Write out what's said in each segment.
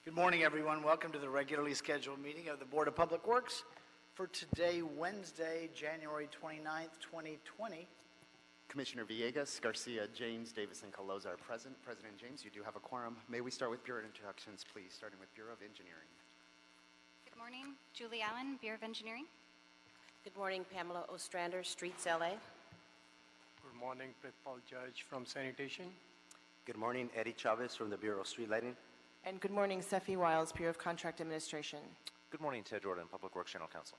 Good morning, everyone. Welcome to the regularly scheduled meeting of the Board of Public Works for today, Wednesday, January 29th, 2020. Commissioner Villegas, Garcia, James, Davis, and Caloza are present. President James, you do have a quorum. May we start with Bureau introductions, please, starting with Bureau of Engineering. Good morning, Julie Allen, Bureau of Engineering. Good morning, Pamela Ostrander, Streets LA. Good morning, Pritpal Judge from Sanitation. Good morning, Eddie Chavez from the Bureau of Street Lighting. And good morning, Sefi Wiles, Bureau of Contract Administration. Good morning, Ted Jordan, Public Works General Counsel.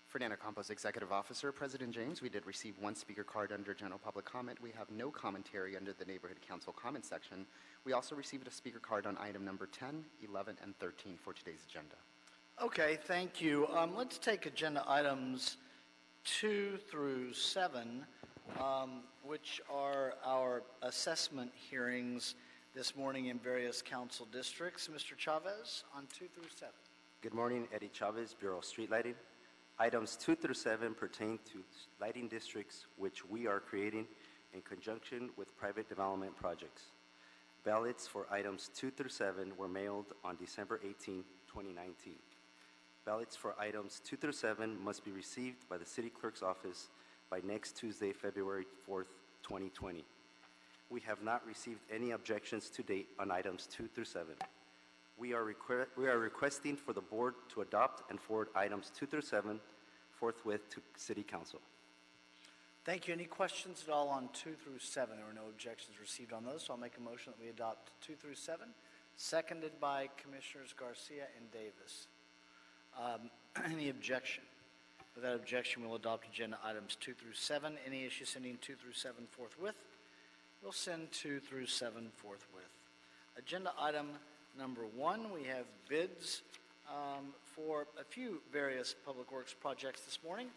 Fernando Campos, Executive Officer. President James, we did receive one speaker card under general public comment. We have no commentary under the Neighborhood Council comment section. We also received a speaker card on item number 10, 11, and 13 for today's agenda. Okay, thank you. Let's take agenda items 2 through 7, which are our assessment hearings this morning in various council districts. Mr. Chavez, on 2 through 7. Good morning, Eddie Chavez, Bureau of Street Lighting. Items 2 through 7 pertain to lighting districts which we are creating in conjunction with private development projects. Ballots for items 2 through 7 were mailed on December 18, 2019. Ballots for items 2 through 7 must be received by the City Clerk's office by next Tuesday, February 4th, 2020. We have not received any objections to date on items 2 through 7. We are requesting for the board to adopt and forward items 2 through 7 forthwith to City Council. Thank you. Any questions at all on 2 through 7? There were no objections received on those, so I'll make a motion that we adopt 2 through 7, seconded by Commissioners Garcia and Davis. Any objection? Without objection, we'll adopt agenda items 2 through 7. Any issue sending 2 through 7 forthwith? We'll send 2 through 7 forthwith. Agenda item number 1, we have bids for a few various public works projects this morning.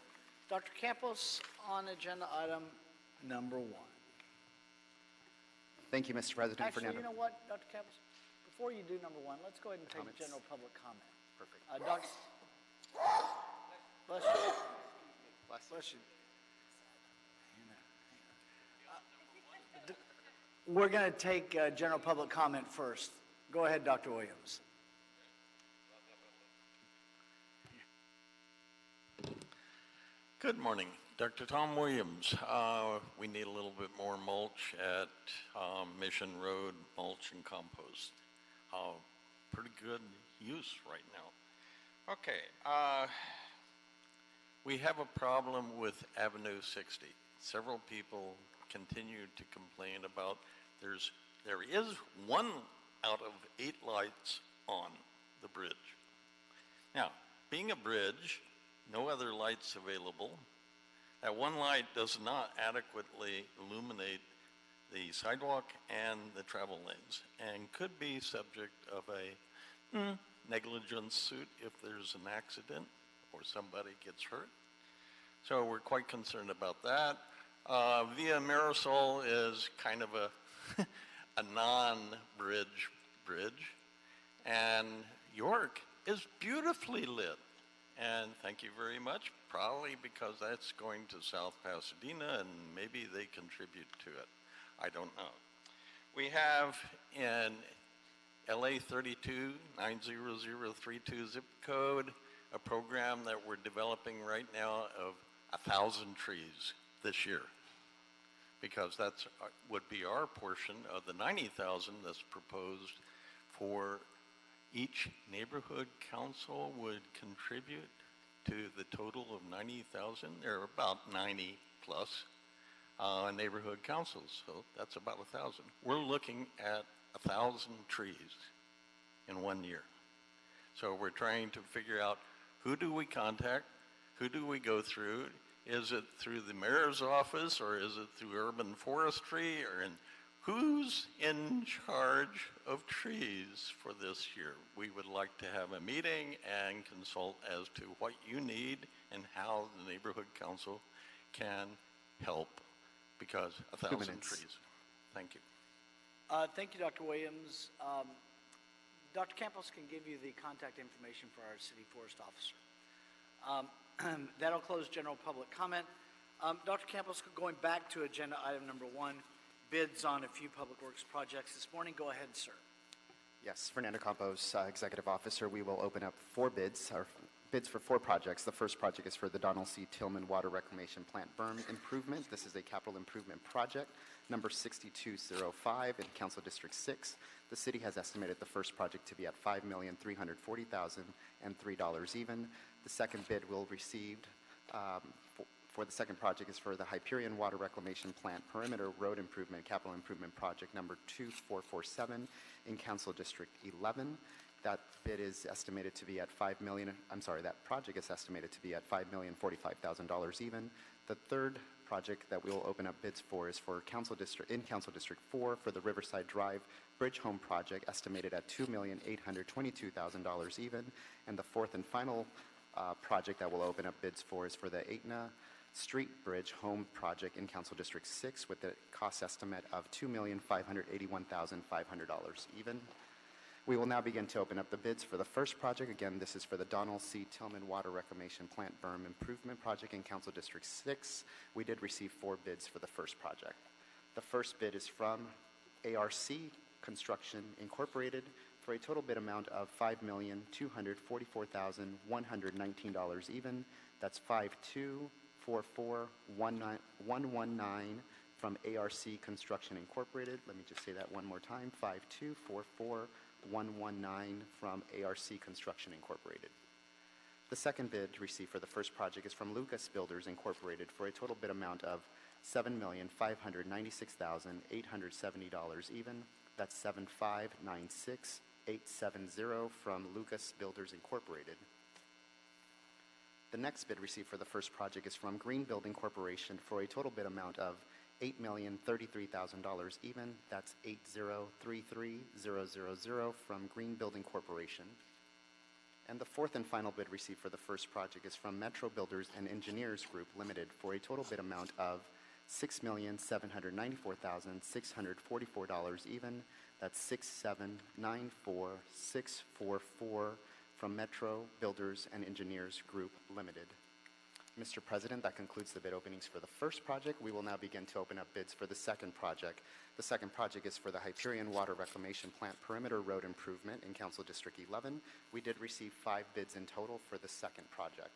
Dr. Campos on agenda item number 1. Thank you, Mr. President. Actually, Fernando. you know what, Dr. Campos? Before you do number 1, let's go ahead and take Comments. general public comment. Perfect. Dr. Bless you. Bless you. We're going to take general public comment first. Go ahead, Dr. Williams. Good morning, Dr. Tom Williams. We need a little bit more mulch at Mission Road, mulch and compost. Pretty good use right now. Okay, we have a problem with Avenue 60. Several people continue to complain about there is 1 out of 8 lights on the bridge. Now, being a bridge, no other lights available. That 1 light does not adequately illuminate the sidewalk and the travel lanes and could be subject of a negligence suit if there's an accident or somebody gets hurt. So we're quite concerned about that. Via Marisol is kind of a non-bridge bridge, and York is beautifully lit. And thank you very much, probably because that's going to South Pasadena and maybe they contribute to it. I don't know. We have in LA 32 90032 zip code a program that we're developing right now of 1,000 trees this year, because that's would be our portion of the 90,000 that's proposed for each neighborhood council would contribute to the total of 90,000. There are about 90 plus neighborhood councils, so that's about 1,000. We're looking at 1,000 trees in 1 year. So we're trying to figure out who do we contact, who do we go through. Is it through the mayor's office or is it through urban forestry, or who's in charge of trees for this year? We would like to have a meeting and consult as to what you need and how the neighborhood council can help, because 1,000 trees. Thank you. Thank you, Dr. Williams. Dr. Campos can give you the contact information for our city forest officer. That'll close general public comment. Dr. Campos, going back to agenda item number 1, bids on a few public works projects this morning. Go ahead, sir. Yes, Fernando Campos, Executive Officer. We will open up four bids, or bids for four projects. The first project is for the Donald C. Tillman Water Reclamation Plant berm improvement. This is a capital improvement project, number 6205 in Council District 6. The city has estimated the first project to be at $5,340,003 even. The second bid will received for the second project is for the Hyperion Water Reclamation Plant Perimeter Road Improvement Capital Improvement Project number 2447 in Council District 11. That bid is estimated to be at that project is estimated to be at $5,045,000 even. The third project that we will open up bids for is for Council District 4 for the Riverside Drive Bridge Home Project, estimated at $2,822,000 even. And the fourth and final project that we'll open up bids for is for the Aetna Street Bridge Home Project in Council District 6 with a cost estimate of $2,581,500 even. We will now begin to open up the bids for the first project. Again, this is for the Donald C. Tillman Water Reclamation Plant berm improvement project in Council District 6. We did receive four bids for the first project. The first bid is from ARC Construction Incorporated for a total bid amount of $5,244,119 even. That's 5244119 from ARC Construction Incorporated. Let me just say that one more time, 5244119 from ARC Construction Incorporated. The second bid received for the first project is from Lucas Builders Incorporated for a total bid amount of $7,596,870 even. That's 7596870 from Lucas Builders Incorporated. The next bid received for the first project is from Green Building Corporation for a total bid amount of $8,033,000 even. That's 8033000 from Green Building Corporation. And the fourth and final bid received for the first project is from Metro Builders and Engineers Group Limited for a total bid amount of $6,794,644 even. That's 6794644 from Metro Builders and Engineers Group Limited. Mr. President, that concludes the bid openings for the first project. We will now begin to open up bids for the second project. The second project is for the Hyperion Water Reclamation Plant Perimeter Road Improvement in Council District 11. We did receive 5 bids in total for the second project.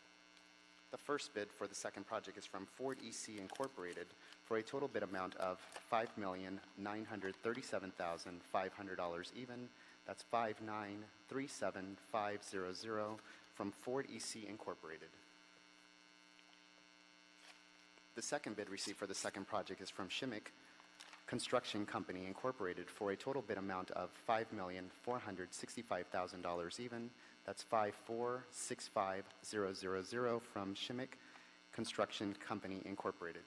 The first bid for the second project is from Ford EC Incorporated for a total bid amount of $5,937,500 even. That's 5937500 from Ford EC Incorporated. The second bid received for the second project is from Shimmick Construction Company Incorporated for a total bid amount of $5,465,000 even. That's 5465000 from Shimmick Construction Company Incorporated.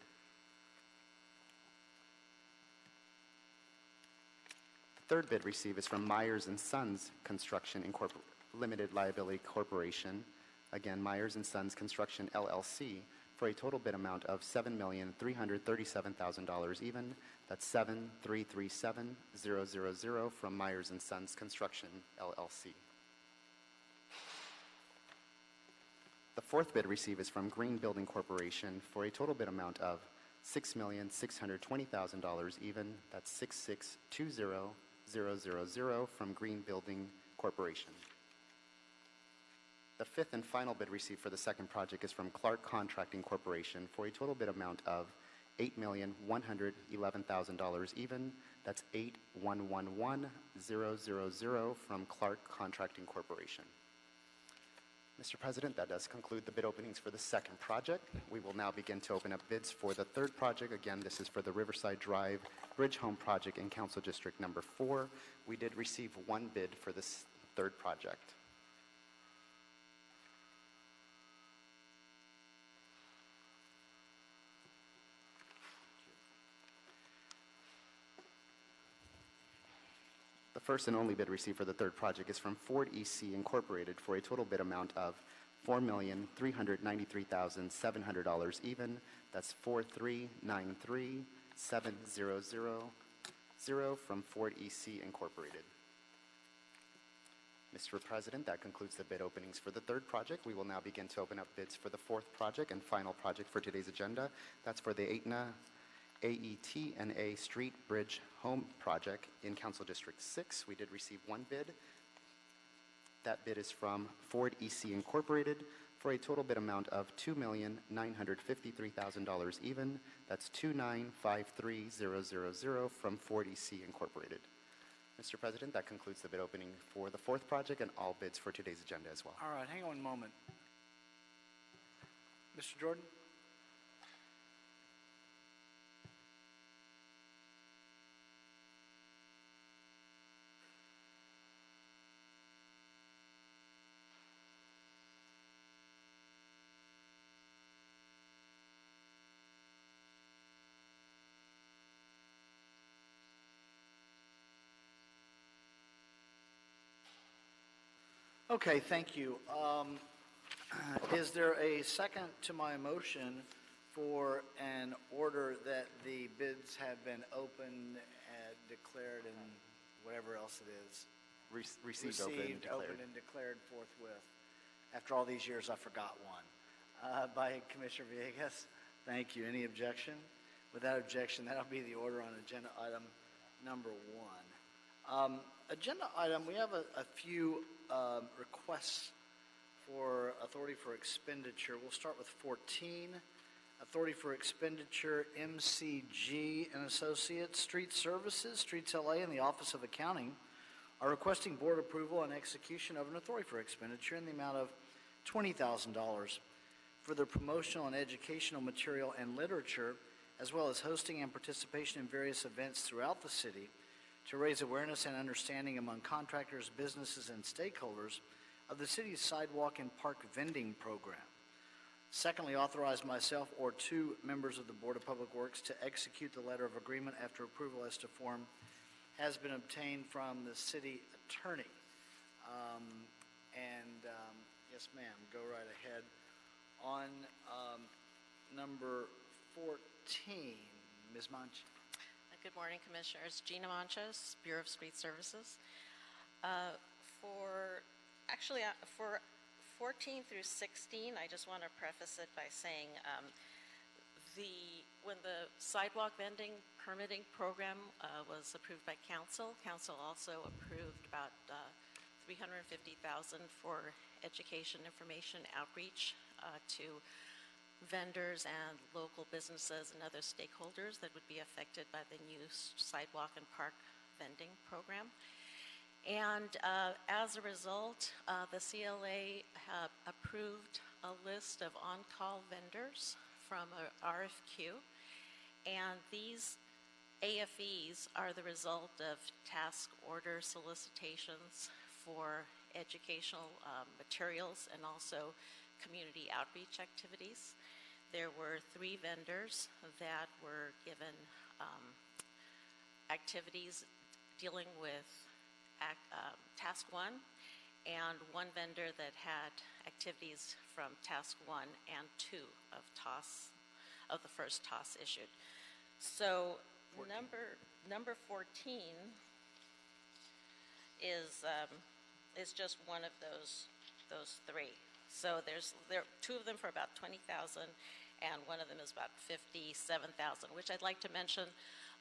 The third bid received is from Myers & Sons Construction Limited Liability Corporation, again Myers & Sons Construction LLC, for a total bid amount of $7,337,000 even. That's 7337000 from Myers & Sons Construction LLC. The fourth bid received is from Green Building Corporation for a total bid amount of $6,620,000 even. That's 6620000 from Green Building Corporation. The fifth and final bid received for the second project is from Clark Contracting Corporation for a total bid amount of $8,111,000 even. That's 8111000 from Clark Contracting Corporation. Mr. President, that does conclude the bid openings for the second project. We will now begin to open up bids for the third project. Again, this is for the Riverside Drive Bridge Home Project in Council District number 4. We did receive one bid for this third project. The first and only bid received for the third project is from Ford EC Incorporated for a total bid amount of $4,393,700 even. That's 4393700 from Ford EC Incorporated. Mr. President, that concludes the bid openings for the third project. We will now begin to open up bids for the fourth project and final project for today's agenda. That's for the Aetna AET&A Street Bridge Home Project in Council District 6. We did receive one bid. That bid is from Ford EC Incorporated for a total bid amount of $2,953,000 even. That's 2953000 from Ford EC Incorporated. Mr. President, that concludes the bid opening for the fourth project and all bids for today's agenda as well. All right, hang on one moment. Mr. Jordan? Okay, thank you. Is there a second to my motion for an order that the bids have been opened and declared and whatever else it is? Received, open, and declared. Opened, and declared forthwith. After all these years, I forgot one. By Commissioner Villegas. Thank you. Any objection? Without objection, that'll be the order on agenda item number 1. Agenda item, we have a few requests for authority for expenditure. We'll start with 14. Authority for expenditure, MCG and Associates, Street Services, Streets LA, and the Office of Accounting are requesting board approval and execution of an authority for expenditure in the amount of $20,000 for the promotional and educational material and literature, as well as hosting and participation in various events throughout the city to raise awareness and understanding among contractors, businesses, and stakeholders of the city's sidewalk and park vending program. Secondly, authorize myself or 2 members of the Board of Public Works to execute the letter of agreement after approval as to form has been obtained from the city attorney. Yes, ma'am, go right ahead. On number 14, Ms. Munch. Good morning, Commissioners. Gina Manchos, Bureau of Street Services. For 14 through 16, I just want to preface it by saying when the sidewalk vending permitting program was approved by Council also approved about $350,000 for education, information, outreach to vendors and local businesses and other stakeholders that would be affected by the new sidewalk and park vending program. And as a result, the CLA approved a list of on-call vendors from a RFQ, and these AFEs are the result of task order solicitations for educational materials and also community outreach activities. There were 3 vendors that were given activities dealing with Task 1, and 1 vendor that had activities from Task 1 and 2 of the first TOS issued. So 14. Number 14 is just one of those 3. So there are 2 of them for about $20,000, and one of them is about $57,000, which I'd like to mention.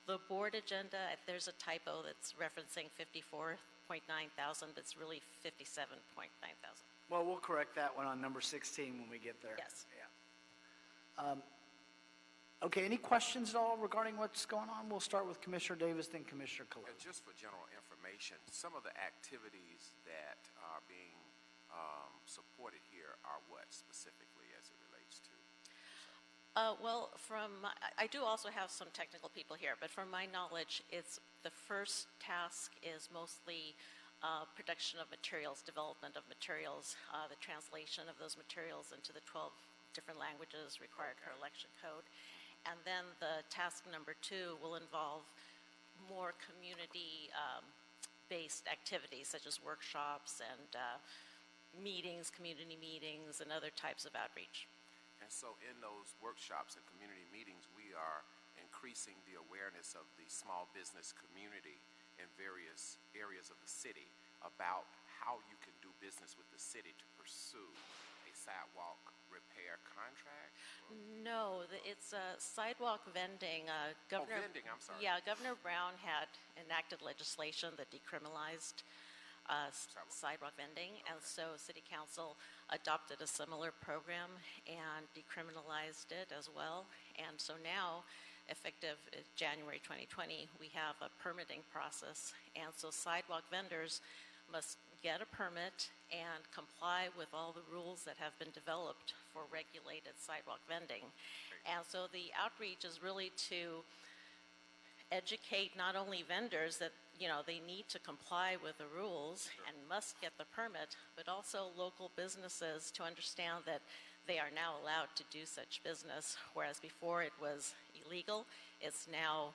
The board agenda, there's a typo that's referencing $54,900, but it's really $57,900. Well, we'll correct that one on number 16 when we get there. Yes. Yeah. Okay, any questions at all regarding what's going on? We'll start with Commissioner Davis, then Commissioner Colon. Just for general information, some of the activities that are being supported here are what specifically as it relates to? Well, I do also have some technical people here, but from my knowledge, the first task is mostly production of materials, development of materials, the translation of those materials into the 12 different languages required per election code. And then the task number 2 will involve more community-based activities, such as workshops and meetings, community meetings, and other types of outreach. And so in those workshops and community meetings, we are increasing the awareness of the small business community in various areas of the city about how you can do business with the city to pursue a sidewalk repair contract? No, it's sidewalk vending. Governor. vending, I'm sorry. Yeah, Governor Brown had enacted legislation that decriminalized sidewalk vending, and so City Council adopted a similar program and decriminalized it as well. And so now, effective January 2020, we have a permitting process, and so sidewalk vendors must get a permit and comply with all the rules that have been developed for regulated sidewalk vending. And so the outreach is really to educate not only vendors that, they need to comply with the rules and must get the permit, but also local businesses to understand that they are now allowed to do such business, whereas before it was illegal. It's now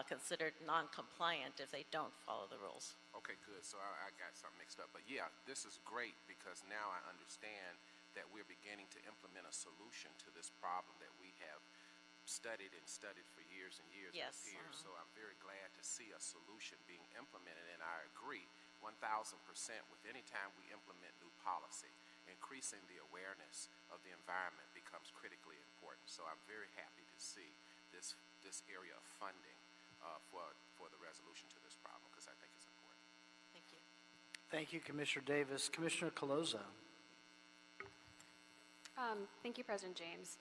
considered non-compliant if they don't follow the rules. Okay, good. So I got something mixed up. But yeah, this is great because now I understand that we're beginning to implement a solution to this problem that we have studied for years and years Yes, with peers. So I'm very glad to see a solution being implemented, and I agree 1,000% with any time we implement new policy. Increasing the awareness of the environment becomes critically important. So I'm very happy to see this area of funding for the resolution to this problem because I think it's important. Thank you. Thank you, Commissioner Davis. Commissioner Colozo. Thank you, President James.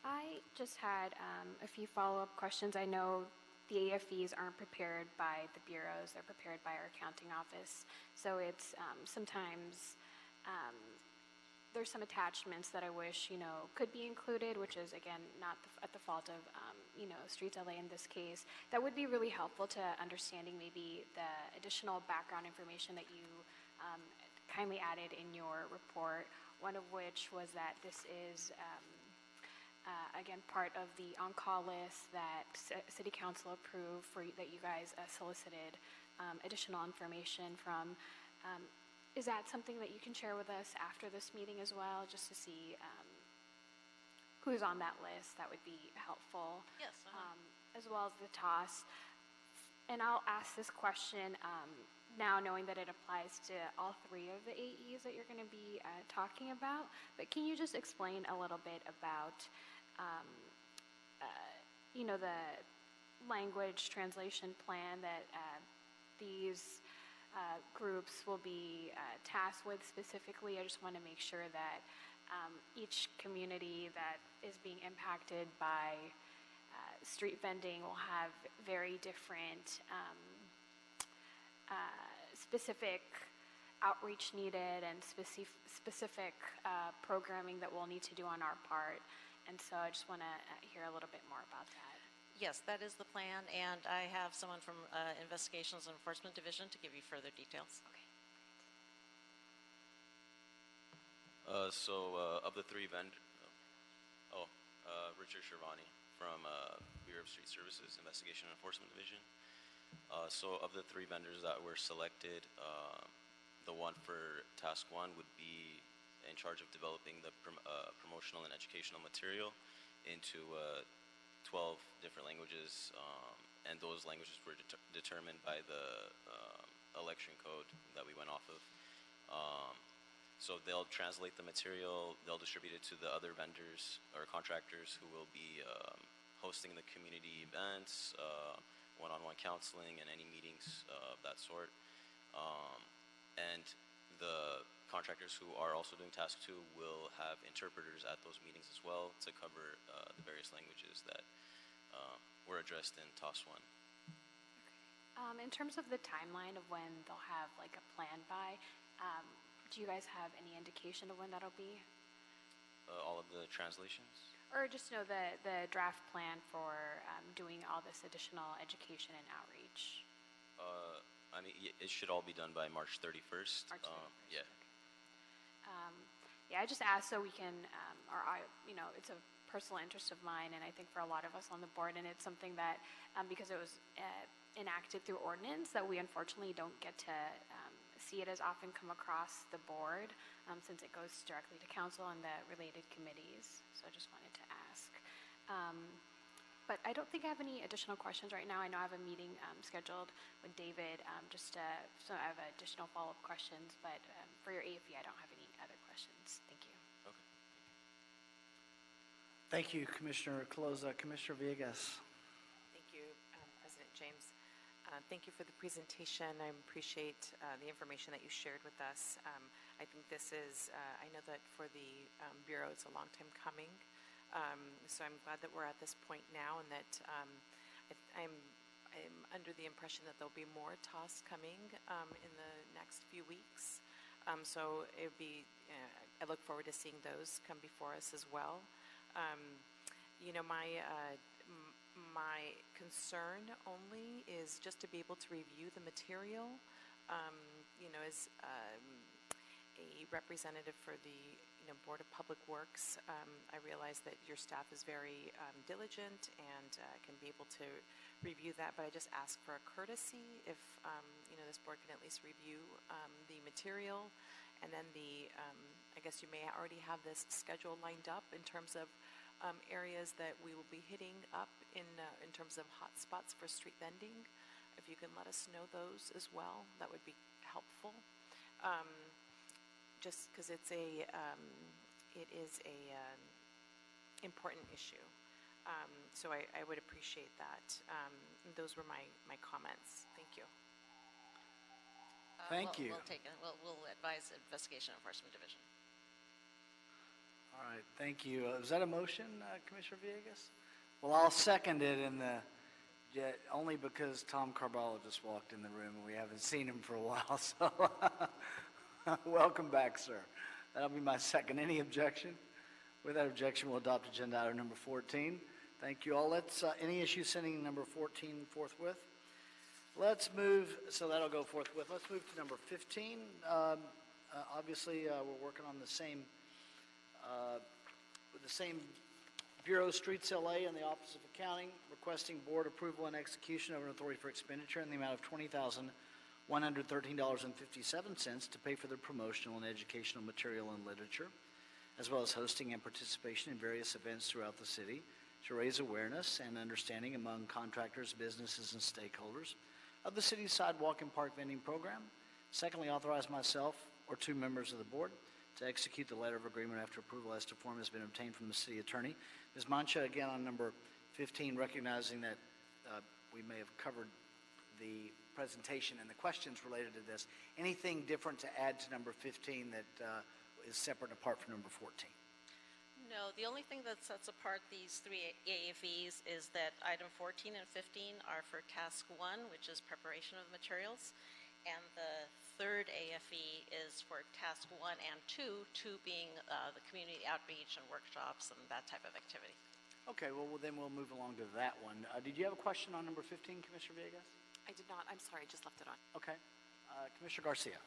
I just had a few follow-up questions. I know the AFEs aren't prepared by the bureaus, they're prepared by our accounting office. So it's sometimes there's some attachments that I wish, could be included, which is, again, not at the fault of, Streets LA in this case. That would be really helpful to understanding maybe the additional background information that you kindly added in your report, one of which was that this is, again, part of the on-call list that City Council approved that you guys solicited additional information from. Is that something that you can share with us after this meeting as well, just to see who's on that list? That would be helpful. Yes. As well as the TOS. And I'll ask this question now, knowing that it applies to all three of the AEs that you're going to be talking about. But can you just explain a little bit about, the language translation plan that these groups will be tasked with specifically? I just want to make sure that each community that is being impacted by street vending will have very different specific outreach needed and specific programming that we'll need to do on our part. And so I just want to hear a little bit more about that. Yes, that is the plan, and I have someone from Investigations and Enforcement Division to give you further details. Okay. Of the three vendors, Richard Shervani from Bureau of Street Services, Investigation and Enforcement Division. So of the three vendors that were selected, the one for Task 1 would be in charge of developing the promotional and educational material into 12 different languages, and those languages were determined by the election code that we went off of. So they'll translate the material, they'll distribute it to the other vendors or contractors who will be hosting the community events, one-on-one counseling, and any meetings of that sort. And the contractors who are also doing Task 2 will have interpreters at those meetings as well to cover the various languages that were addressed in TOS 1. In terms of the timeline of when they'll have like a plan by, do you guys have any indication of when that'll be? All of the translations? Or just the draft plan for doing all this additional education and outreach? I mean, it should all be done by March 31st. March 31st. Yeah. Yeah, I just asked so we can, it's a personal interest of mine, and I think for a lot of us on the board, and it's something that, because it was enacted through ordinance, that we unfortunately don't get to see it as often come across the board, since it goes directly to council and the related committees. So I just wanted to ask. But I don't think I have any additional questions right now. I know I have a meeting scheduled with David, so I have additional follow-up questions, but for your AFE, I don't have any other questions. Thank you. Okay. Thank you, Commissioner Caloza. Commissioner Villegas. Thank you, President James. Thank you for the presentation. I appreciate the information that you shared with us. I think this is, I know that for the Bureau, it's a long time coming. So I'm glad that we're at this point now, and that I'm under the impression that there'll be more tasks coming in the next few weeks. So it would be, I look forward to seeing those come before us as well. You know, my concern only is just to be able to review the material. You know, as a representative for the Board of Public Works, I realize that your staff is very diligent and can be able to review that, but I just ask for a courtesy if this board can at least review the material, and then I guess you may already have this schedule lined up in terms of areas that we will be hitting up in terms of hot spots for street vending. If you can let us know those as well, that would be helpful. Just because it is a important issue. So I would appreciate that. Those were my comments. Thank you. Thank you. We'll take it. We'll advise the Investigation Enforcement Division. All right, thank you. Is that a motion, Commissioner Villegas? Well, I'll second it only because Tom Carballo just walked in the room and we haven't seen him for a while. So welcome back, sir. That'll be my second. Any objection? With that objection, we'll adopt agenda item number 14. Thank you all. Let's, any issue sending number 14 forthwith? Let's move, so that'll go forthwith. Let's move to number 15. Obviously, we're working on the same, with the same Bureau, Streets LA, and the Office of Accounting, requesting board approval and execution of an authority for expenditure in the amount of $20,113.57 to pay for the promotional and educational material and literature, as well as hosting and participation in various events throughout the city to raise awareness and understanding among contractors, businesses, and stakeholders of the city's sidewalk and park vending program. Secondly, authorize myself or two members of the board to execute the letter of agreement after approval as to form has been obtained from the city attorney. Ms. Mancha, again on number 15, recognizing that we may have covered the presentation and the questions related to this. Anything different to add to number 15 that is separate and apart from number 14? No, the only thing that sets apart these three AFEs is that item 14 and 15 are for task 1, which is preparation of materials, and the third AFE is for task 1 and 2, 2 being the community outreach and workshops and that type of activity. Okay, well then we'll move along to that one. Did you have a question on number 15, Commissioner Villegas? I did not. I'm sorry. I just left it on. Okay. Commissioner Garcia.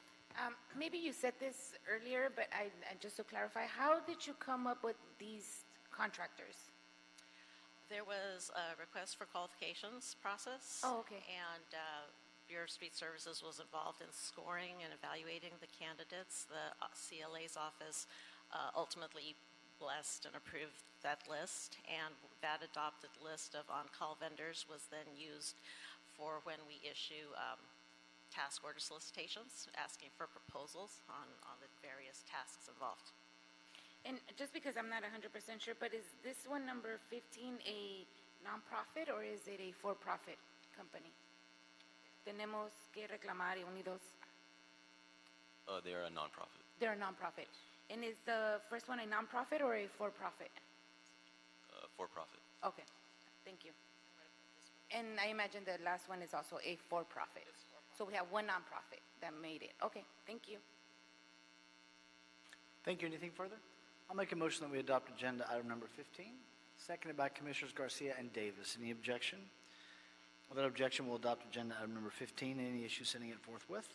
Maybe you said this earlier, but just to clarify, how did you come up with these contractors? There was a request for qualifications process. Oh, okay. And Bureau of Street Services was involved in scoring and evaluating the candidates. The CLA's office ultimately blessed and approved that list, and that adopted list of on-call vendors was then used for when we issue task order solicitations, asking for proposals on the various tasks involved. And just because I'm not 100% sure, but is this one, number 15, a nonprofit or is it a for-profit company? Tenemos que reclamar y unidos. They are a nonprofit. They're a nonprofit. And is the first one a nonprofit or a for-profit? For-profit. Okay, thank you. And I imagine the last one is also a for-profit. So we have one nonprofit that made it. Okay, thank you. Thank you. Anything further? I'll make a motion that we adopt agenda item number 15, seconded by Commissioners Garcia and Davis. Any objection? Without objection, we'll adopt agenda item number 15. Any issue sending it forthwith?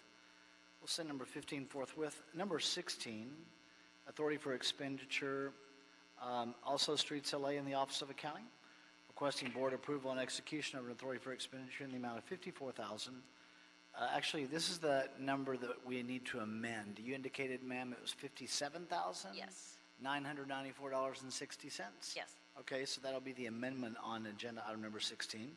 We'll send number 15 forthwith. Number 16, authority for expenditure, also Streets LA and the Office of Accounting, requesting board approval and execution of an authority for expenditure in the amount of $54,000. Actually, this is the number that we need to amend. You indicated, ma'am, it was $57,000? Yes. $994.60? Yes. Okay, so that'll be the amendment on agenda item number 16.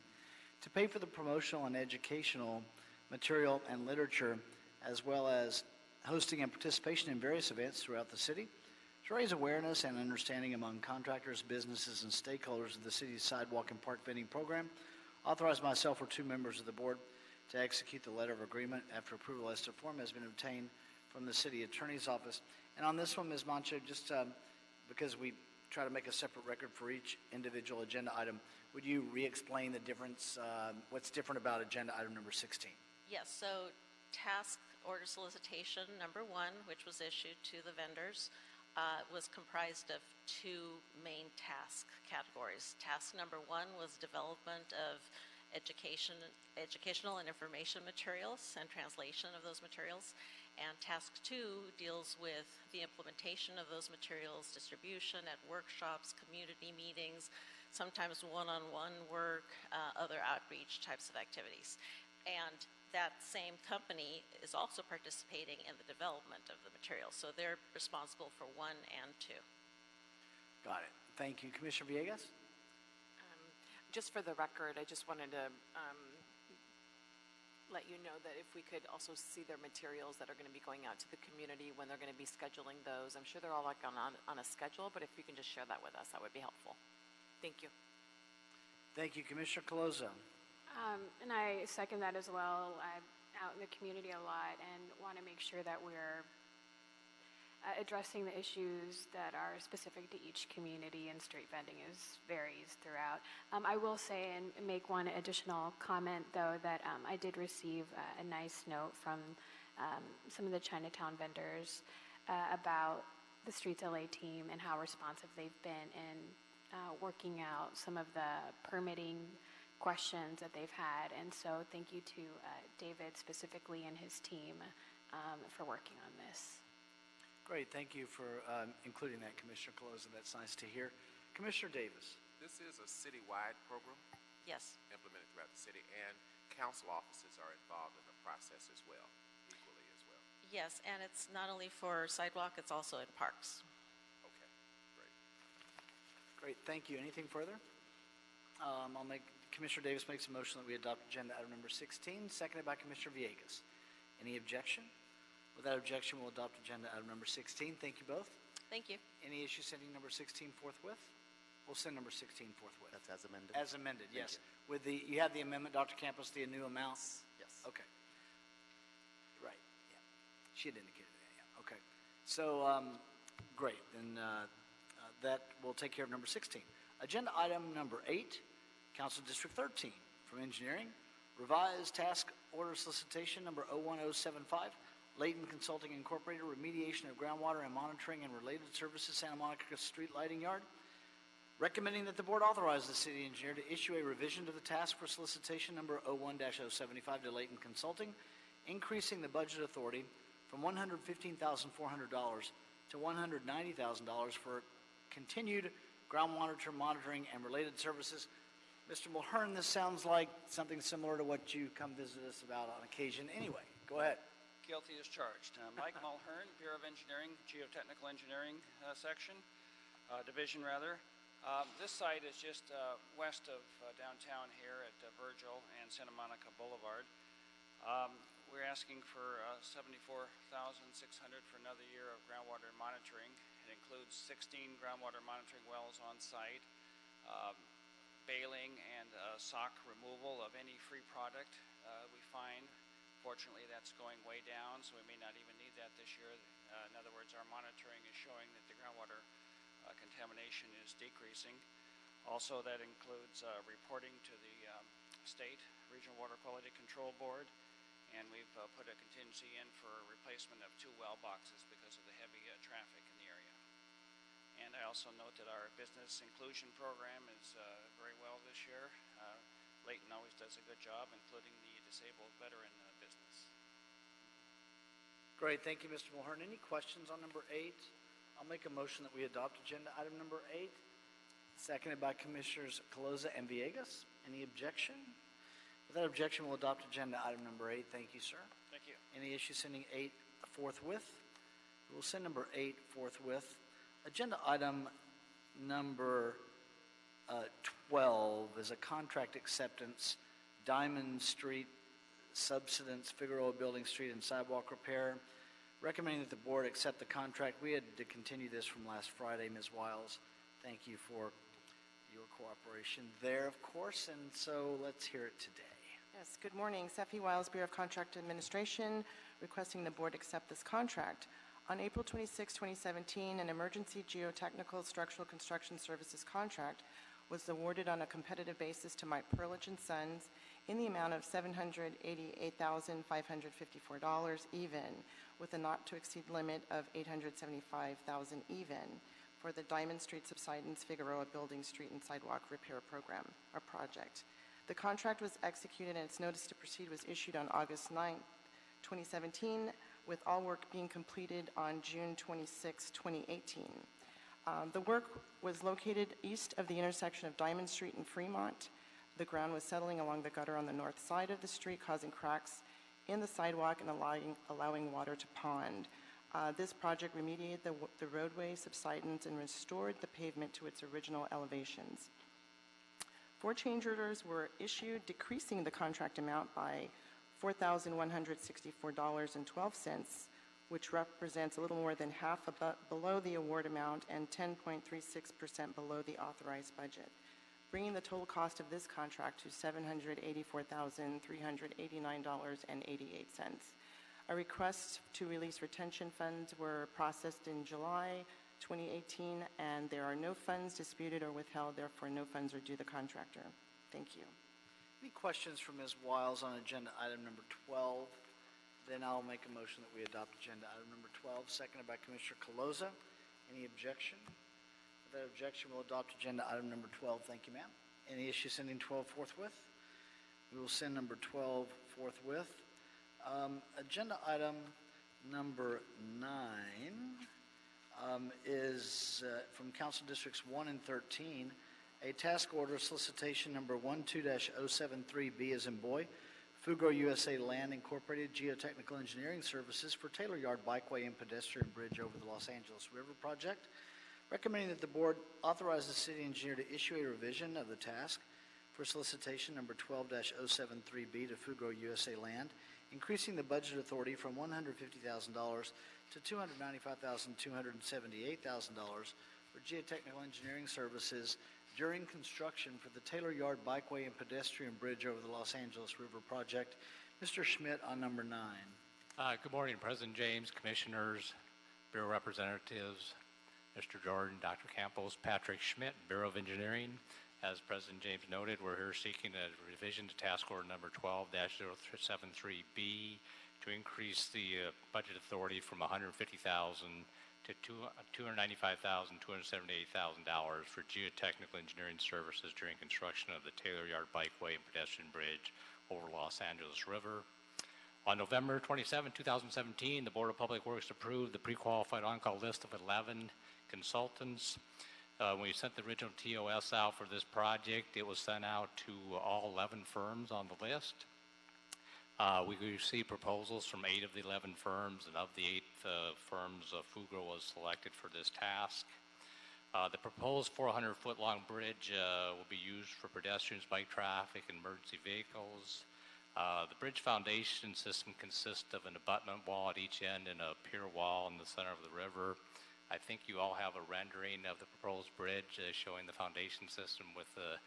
To pay for the promotional and educational material and literature, as well as hosting and participation in various events throughout the city, to raise awareness and understanding among contractors, businesses, and stakeholders of the city's sidewalk and park vending program, authorize myself or two members of the board to execute the letter of agreement after approval as to form has been obtained from the city attorney's office. And on this one, Ms. Mancha, just because we try to make a separate record for each individual agenda item, would you re-explain the difference, what's different about agenda item number 16? Yes, so task order solicitation number 1, which was issued to the vendors, was comprised of two main task categories. Task number 1 was development of educational and information materials and translation of those materials. And task 2 deals with the implementation of those materials, distribution at workshops, community meetings, sometimes one-on-one work, other outreach types of activities. And that same company is also participating in the development of the materials. So they're responsible for 1 and 2. Got it. Thank you. Commissioner Villegas? Just for the record, I just wanted to let you know that if we could also see their materials that are going to be going out to the community, when they're going to be scheduling those. I'm sure they're all like on a schedule, but if you can just share that with us, that would be helpful. Thank you. Thank you. Commissioner Colozo? And I second that as well. I'm out in the community a lot and want to make sure that we're addressing the issues that are specific to each community, and street vending varies throughout. I will say and make one additional comment, though, that I did receive a nice note from some of the Chinatown vendors about the Streets LA team and how responsive they've been in working out some of the permitting questions that they've had. And so thank you to David specifically and his team for working on this. Great. Thank you for including that, Commissioner Colozo. That's nice to hear. Commissioner Davis? This is a citywide program Yes. implemented throughout the city, and council offices are involved in the process as well, equally as well. Yes, and it's not only for sidewalk, it's also in parks. Okay, great. Great. Thank you. Anything further? Commissioner Davis makes a motion that we adopt agenda item number 16, seconded by Commissioner Villegas. Any objection? Without objection, we'll adopt agenda item number 16. Thank you both. Thank you. Any issue sending number 16 forthwith? We'll send number 16 forthwith. That's as amended. As amended, Thank yes. With you have the amendment, Dr. Campos, the new amount? Yes. Okay. Right, yeah. She had indicated that, yeah. Okay. So, great. Then that will take care of number 16. Agenda item number 8, Council District 13, from Engineering, revised task order solicitation number 01075, Layton Consulting Incorporated, remediation of groundwater and monitoring and related services, Santa Monica Street Lighting Yard, recommending that the board authorize the city engineer to issue a revision to the task for solicitation number 01-075 to Layton Consulting, increasing the budget authority from $115,400 to $190,000 for continued groundwater monitoring and related services. Mr. Mulhern, this sounds like something similar to what you come visit us about on occasion anyway. Go ahead. Guilty as charged. Mike Mulhern, Bureau of Engineering, Geotechnical Engineering Division rather. This site is just west of downtown here at Virgil and Santa Monica Boulevard. We're asking for $74,600 for another year of groundwater monitoring. It includes 16 groundwater monitoring wells on site, bailing and sock removal of any free product we find. Fortunately, that's going way down, so we may not even need that this year. In other words, our monitoring is showing that the groundwater contamination is decreasing. Also, that includes reporting to the State Regional Water Quality Control Board, and we've put a contingency in for replacement of 2 well boxes because of the heavy traffic in the area. And I also note that our business inclusion program is very well this year. Layton always does a good job, including the disabled veteran business. Great, thank you, Mr. Mulhern. Any questions on number 8? I'll make a motion that we adopt agenda item number 8, seconded by Commissioners Colozo and Villegas. Any objection? Without objection, we'll adopt agenda item number 8. Thank you, sir. Thank you. Any issue sending 8 forthwith? We'll send number 8 forthwith. Agenda item number 12 is a contract acceptance, Diamond Street Subsidence, Figueroa Building Street and Sidewalk Repair. Recommending that the board accept the contract. We had to continue this from last Friday, Ms. Wiles. Thank you for your cooperation there, of course, and so let's hear it today. Yes, good morning. Seffi Wiles, Bureau of Contract Administration, requesting the board accept this contract. On April 26, 2017, an emergency geotechnical structural construction services contract was awarded on a competitive basis to Mike Perlich and Sons in the amount of $788,554 even, with a not-to-exceed limit of $875,000 even for the Diamond Street Subsidence Figueroa Building Street and Sidewalk Repair Program, or project. The contract was executed and its notice to proceed was issued on August 9, 2017, with all work being completed on June 26, 2018. The work was located east of the intersection of Diamond Street and Fremont. The ground was settling along the gutter on the north side of the street, causing cracks in the sidewalk and allowing water to pond. This project remediated the roadway subsidence and restored the pavement to its original elevations. 4 change orders were issued, decreasing the contract amount by $4,164.12, which represents a little more than half below the award amount and 10.36% below the authorized budget, bringing the total cost of this contract to $784,389.88. A request to release retention funds were processed in July 2018, and there are no funds disputed or withheld, therefore no funds are due the contractor. Thank you. Any questions from Ms. Wiles on agenda item number 12? Then I'll make a motion that we adopt agenda item number 12, seconded by Commissioner Caloza. Any objection? Without objection, we'll adopt agenda item number 12. Thank you, ma'am. Any issue sending 12 forthwith? We will send number 12 forthwith. Agenda item number 9 is from Council Districts 1 and 13, a task order solicitation number 12-073B as in boy, Fugro USA Land Incorporated Geotechnical Engineering Services for Taylor Yard Bikeway and Pedestrian Bridge over the Los Angeles River project. Recommending that the board authorize the city engineer to issue a revision of the task for solicitation number 12-073B to Fugro USA Land, increasing the budget authority from $150,000 to $295,278,000 for geotechnical engineering services during construction for the Taylor Yard Bikeway and Pedestrian Bridge over the Los Angeles River project. Mr. Schmidt on number 9. Good morning, President James, Commissioners, Bureau Representatives, Mr. Jordan, Dr. Campos, Patrick Schmidt, Bureau of Engineering. As President James noted, we're here seeking a revision to task order number 12-073B to increase the budget authority from $150,000 to $295,278,000 for geotechnical engineering services during construction of the Taylor Yard Bikeway and Pedestrian Bridge over Los Angeles River. On November 27, 2017, the Board of Public Works approved the pre-qualified on-call list of 11 consultants. When we sent the original TOS out for this project, it was sent out to all 11 firms on the list. We received proposals from 8 of the 11 firms, and of the 8 firms, Fugro was selected for this task. The proposed 400-foot-long bridge will be used for pedestrians, bike traffic, and emergency vehicles. The bridge foundation system consists of an abutment wall at each end and a pier wall in the center of the river. I think you all have a rendering of the proposed bridge showing the foundation system with the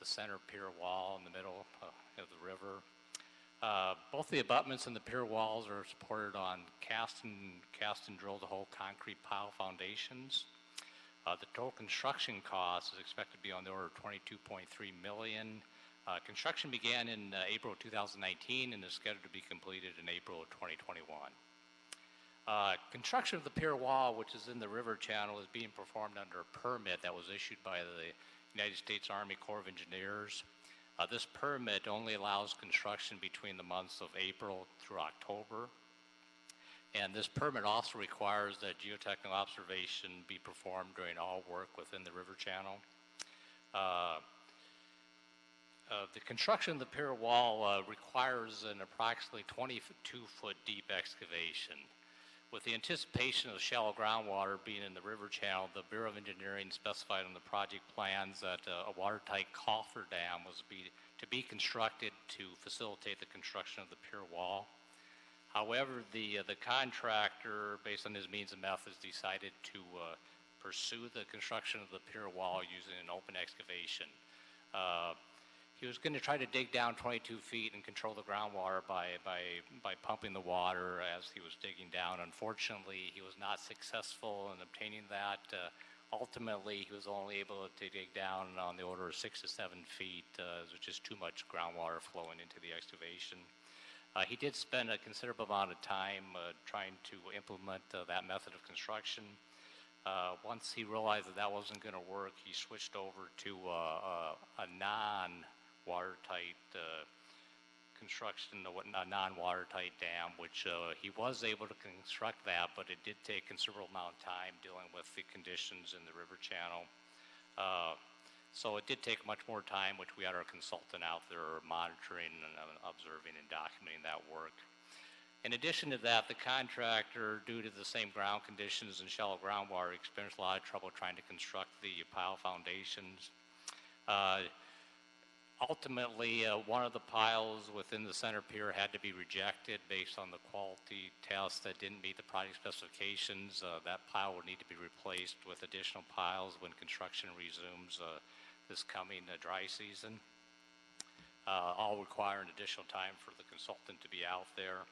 center pier wall in the middle of the river. Both the abutments and the pier walls are supported on cast and drilled hole concrete pile foundations. The total construction cost is expected to be on the order of $22.3 million. Construction began in April of 2019 and is scheduled to be completed in April of 2021. Construction of the pier wall, which is in the river channel, is being performed under a permit that was issued by the United States Army Corps of Engineers. This permit only allows construction between the months of April through October. And this permit also requires that geotechnical observation be performed during all work within the river channel. The construction of the pier wall requires an approximately 22-foot deep excavation, With the anticipation of shallow groundwater being in the river channel, the Bureau of Engineering specified on the project plans that a watertight coffer dam was to be constructed to facilitate the construction of the pier wall. However, the contractor, based on his means and methods, decided to pursue the construction of the pier wall using an open excavation. He was going to try to dig down 22 feet and control the groundwater by pumping the water as he was digging down. Unfortunately, he was not successful in obtaining that. Ultimately, he was only able to dig down on the order of 6 to 7 feet. There was just too much groundwater flowing into the excavation. He did spend a considerable amount of time trying to implement that method of construction. Once he realized that wasn't going to work, he switched over to a non-watertight construction, a non-watertight dam, which he was able to construct that, but it did take a considerable amount of time dealing with the conditions in the river channel. So it did take much more time, which we had our consultant out there monitoring and observing and documenting that work. In addition to that, the contractor, due to the same ground conditions and shallow groundwater, experienced a lot of trouble trying to construct the pile foundations. Ultimately, one of the piles within the center pier had to be rejected based on the quality test that didn't meet the project specifications. That pile would need to be replaced with additional piles when construction resumes this coming dry season, all requiring additional time for the consultant to be out there.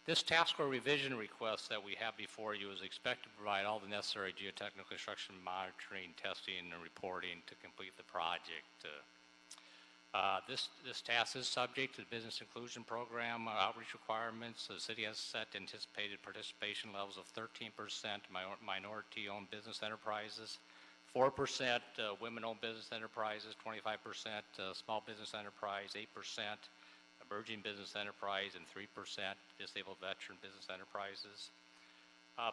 This task or revision request that we have before you is expected to provide all the necessary geotechnical construction monitoring, testing, and reporting to complete the project. This task is subject to the Business Inclusion Program outreach requirements. The city has set anticipated participation levels of 13% minority-owned business enterprises, 4% women-owned business enterprises, 25% small business enterprise, 8% emerging business enterprise, and 3% disabled veteran business enterprises.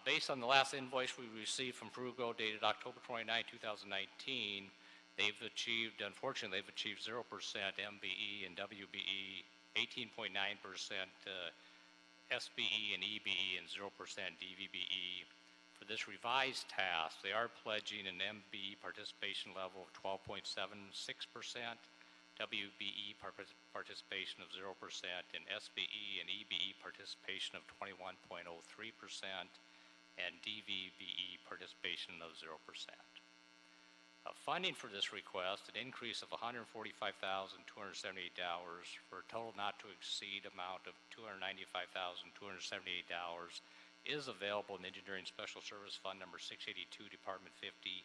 Based on the last invoice we received from Frugo dated October 29, 2019, unfortunately, they've achieved 0% MBE and WBE, 18.9% SBE and EBE, and 0% DVBE. For this revised task, they are pledging an MBE participation level of 12.76%, WBE participation of 0%, and SBE and EBE participation of 21.03%, and DVBE participation of 0%. Funding for this request, an increase of $145,278 for a total not to exceed amount of $295,278, is available in Engineering Special Service Fund number 682, Department 50,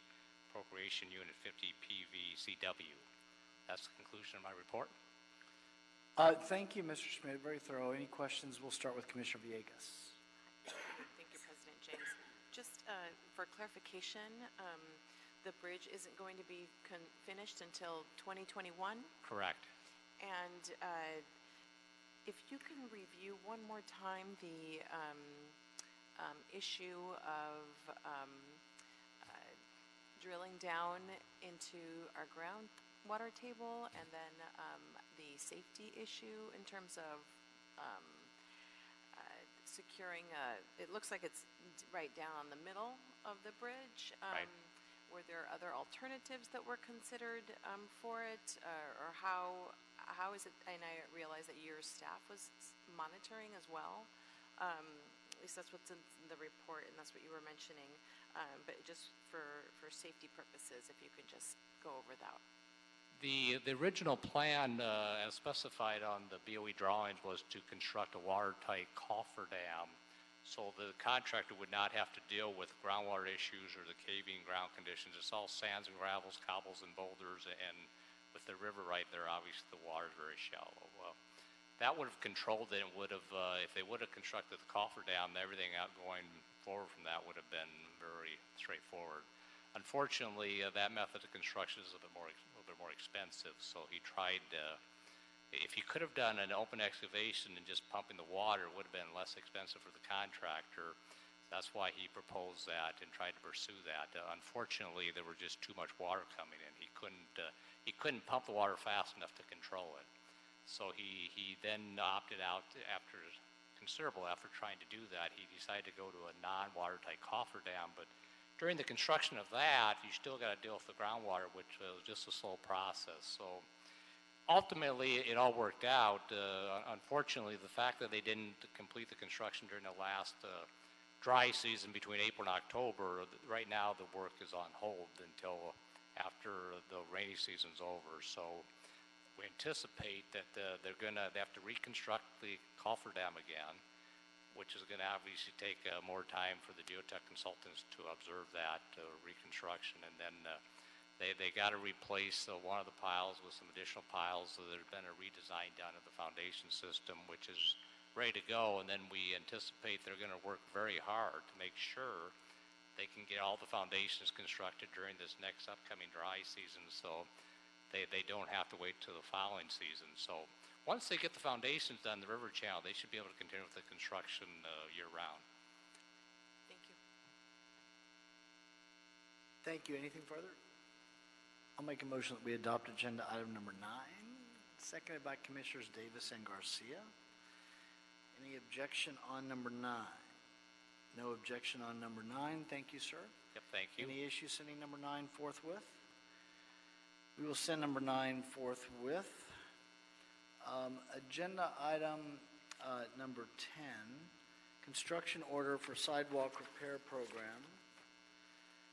Appropriation Unit 50, PVCW. That's the conclusion of my report. Thank you, Mr. Schmidt. Very thorough. Any questions? We'll start with Commissioner Villegas. Thank you, President James. Just for clarification, the bridge isn't going to be finished until 2021? Correct. And if you can review one more time the issue of drilling down into our groundwater table, and then the safety issue in terms of securing it looks like it's right down on the middle of the bridge. Right. Were there other alternatives that were considered for it, or how is it? And I realize that your staff was monitoring as well. At least that's what's in the report, and that's what you were mentioning. But just for safety purposes, if you could just go over that. The original plan, as specified on the BOE drawings, was to construct a watertight coffer dam, so the contractor would not have to deal with groundwater issues or the caving ground conditions. It's all sands and gravels, cobbles and boulders, and with the river right there, obviously the water is very shallow. That would have controlled it, and would have, if they would have constructed the coffer dam, everything out going forward from that would have been very straightforward. Unfortunately, that method of construction is a little bit more expensive, so he tried. If he could have done an open excavation and just pumping the water, it would have been less expensive for the contractor. That's why he proposed that and tried to pursue that. Unfortunately, there was just too much water coming in. He couldn't pump the water fast enough to control it. So he then opted out after considerable effort trying to do that. He decided to go to a non-watertight coffer dam, but during the construction of that, you still got to deal with the groundwater, which was just a slow process. So ultimately, it all worked out. Unfortunately, the fact that they didn't complete the construction during the last dry season between April and October, right now the work is on hold until after the rainy season's over. So we anticipate that they have to reconstruct the coffer dam again, which is going to obviously take more time for the geotech consultants to observe that reconstruction. And then they got to replace one of the piles with some additional piles. So there's been a redesign done of the foundation system, which is ready to go. And then we anticipate they're going to work very hard to make sure they can get all the foundations constructed during this next upcoming dry season, so they don't have to wait till the following season. So once they get the foundations done, the river channel, they should be able to continue with the construction year-round. Thank you. Thank you. Anything further? I'll make a motion that we adopt agenda item number 9, seconded by Commissioners Davis and Garcia. Any objection on number 9? No objection on number 9. Thank you, sir. Yep, thank you. Any issue sending number 9 forthwith? We will send number 9 forthwith. Agenda item number 10, construction order for sidewalk repair program.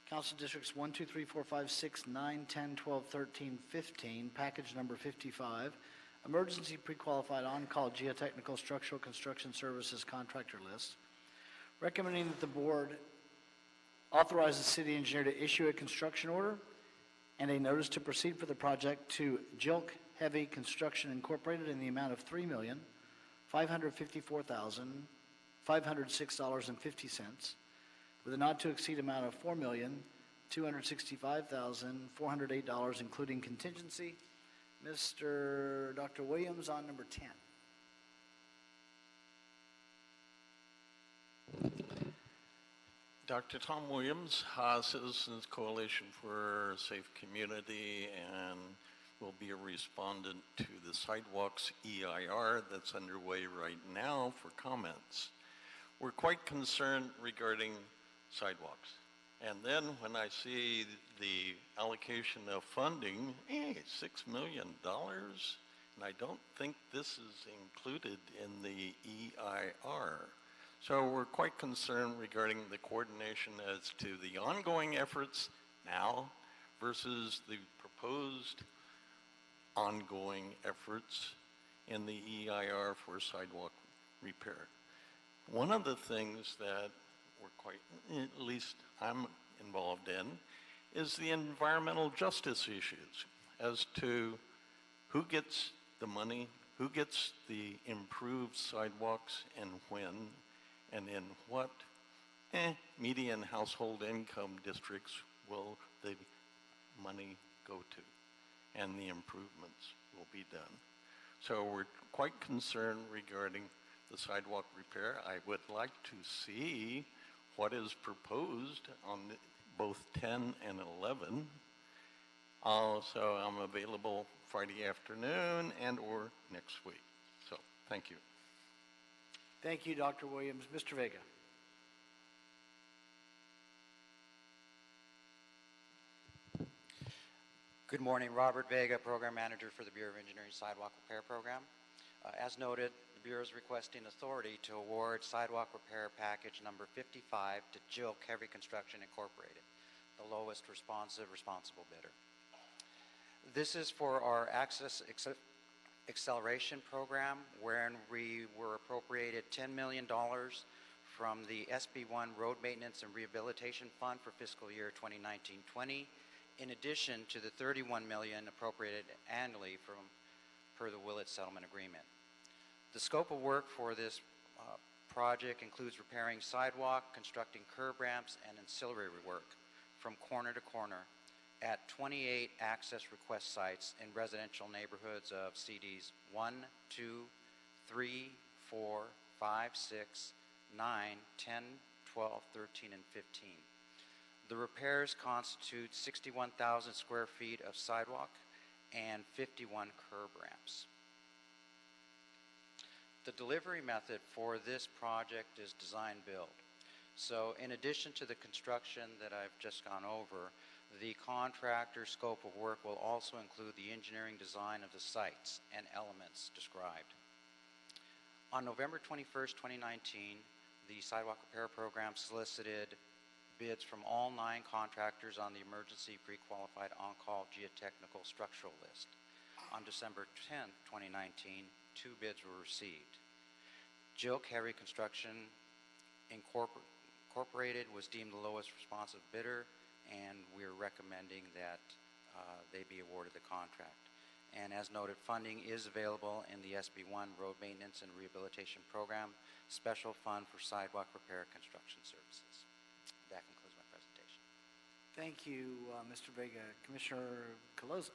Council Districts 1, 2, 3, 4, 5, 6, 9, 10, 12, 13, 15, package number 55, emergency pre-qualified on-call geotechnical structural construction services contractor list. Recommending that the board authorize the city engineer to issue a construction order and a notice to proceed for the project to Jilk Heavy Construction Incorporated in the amount of $3,554,506.50 with a not to exceed amount of $4,265,408, including contingency. Dr. Williams on number 10. Dr. Tom Williams, Citizens Coalition for a Safe Community, and will be a respondent to the sidewalks EIR that's underway right now for comments. We're quite concerned regarding sidewalks. And then when I see the allocation of funding, $6 million, and I don't think this is included in the EIR. So we're quite concerned regarding the coordination as to the ongoing efforts now versus the proposed ongoing efforts in the EIR for sidewalk repair. One of the things that we're quite, at least I'm involved in, is the environmental justice issues as to who gets the money, who gets the improved sidewalks and when, and in what median household income districts will the money go to and the improvements will be done. So we're quite concerned regarding the sidewalk repair. I would like to see what is proposed on both 10 and 11. So I'm available Friday afternoon and or next week. So thank you. Thank you, Dr. Williams. Mr. Vega. Good morning, Robert Vega, Program Manager for the Bureau of Engineering Sidewalk Repair Program. As noted, the Bureau is requesting authority to award sidewalk repair package number 55 to Jill Heavy Construction Incorporated, the lowest responsible bidder. This is for our Access Acceleration Program, wherein we were appropriated $10 million from the SB1 Road Maintenance and Rehabilitation Fund for fiscal year 2019-20, in addition to the $31 million appropriated annually per the Willett Settlement Agreement. The scope of work for this project includes repairing sidewalk, constructing curb ramps, and ancillary work from corner to corner at 28 access request sites in residential neighborhoods of CDs 1, 2, 3, 4, 5, 6, 9, 10, 12, 13, and 15. The repairs constitute 61,000 square feet of sidewalk and 51 curb ramps. The delivery method for this project is design-build. So in addition to the construction that I've just gone over, the contractor scope of work will also include the engineering design of the sites and elements described. On November 21st, 2019, the Sidewalk Repair Program solicited bids from all 9 contractors on the emergency pre-qualified on-call geotechnical structural list. On December 10th, 2019, 2 bids were received. Joke Heavy Construction Incorporated was deemed the lowest responsive bidder, and we're recommending that they be awarded the contract. And as noted, funding is available in the SB1 Road Maintenance and Rehabilitation Program, Special Fund for Sidewalk Repair Construction Services. That concludes my presentation. Thank you, Mr. Vega. Commissioner Caloza.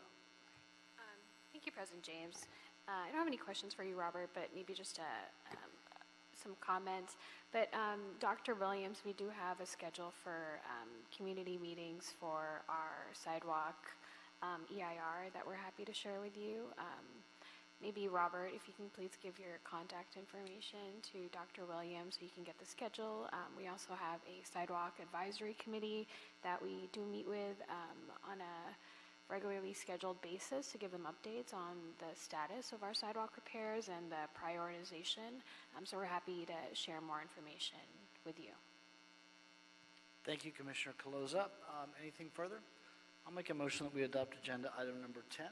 Thank you, President James. I don't have any questions for you, Robert, but maybe just some comments. But Dr. Williams, we do have a schedule for community meetings for our sidewalk EIR that we're happy to share with you. Maybe Robert, if you can please give your contact information to Dr. Williams so you can get the schedule. We also have a sidewalk advisory committee that we do meet with on a regularly scheduled basis to give them updates on the status of our sidewalk repairs and the prioritization. So we're happy to share more information with you. Thank you, Commissioner Caloza. Anything further? I'll make a motion that we adopt agenda item number 10,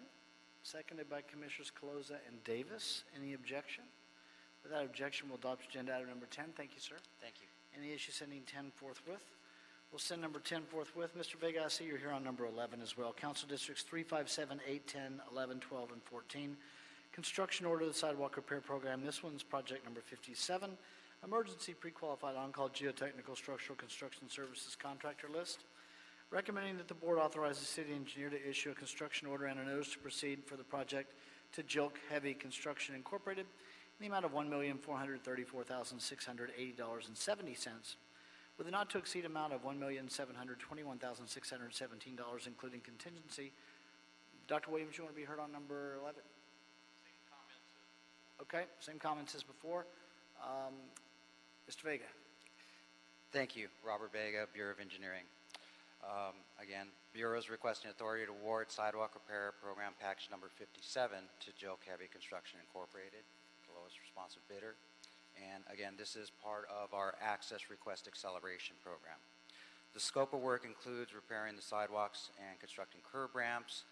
seconded by Commissioners Caloza and Davis. Any objection? Without objection, we'll adopt agenda item number 10. Thank you, sir. Thank you. Any issue sending 10 forthwith? We'll send number 10 forthwith. Mr. Vega, I see you're here on number 11 as well. Council Districts 3, 5, 7, 8, 10, 11, 12, and 14. Construction order of the sidewalk repair program. This one's project number 57. Emergency pre-qualified on-call geotechnical structural construction services contractor list. Recommending that the board authorize the city engineer to issue a construction order and a notice to proceed for the project to Jilk Heavy Construction Incorporated in the amount of $1,434,680.70, with a not to exceed amount of $1,721,617, including contingency. Dr. Williams, you want to be heard on number 11? Same comments. Okay, same comments as before. Mr. Vega. Thank you. Robert Vega, Bureau of Engineering. Again, Bureau is requesting authority to award sidewalk repair program package number 57 to Joke Heavy Construction Incorporated, the lowest responsive bidder. And again, this is part of our access request acceleration program. The scope of work includes repairing the sidewalks and constructing curb ramps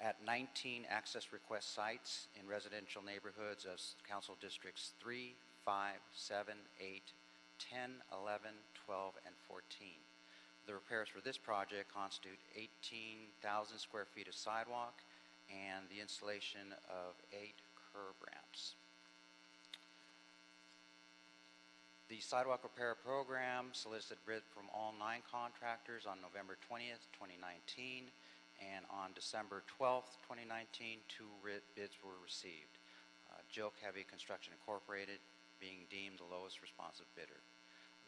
at 19 access request sites in residential neighborhoods of Council Districts 3, 5, 7, 8, 10, 11, 12, and 14. The repairs for this project constitute 18,000 square feet of sidewalk and the installation of 8 curb ramps. The sidewalk repair program solicited bid from all 9 contractors on November 20th, 2019, and on December 12th, 2019, 2 bids were received. Joke Heavy Construction Incorporated being deemed the lowest responsive bidder.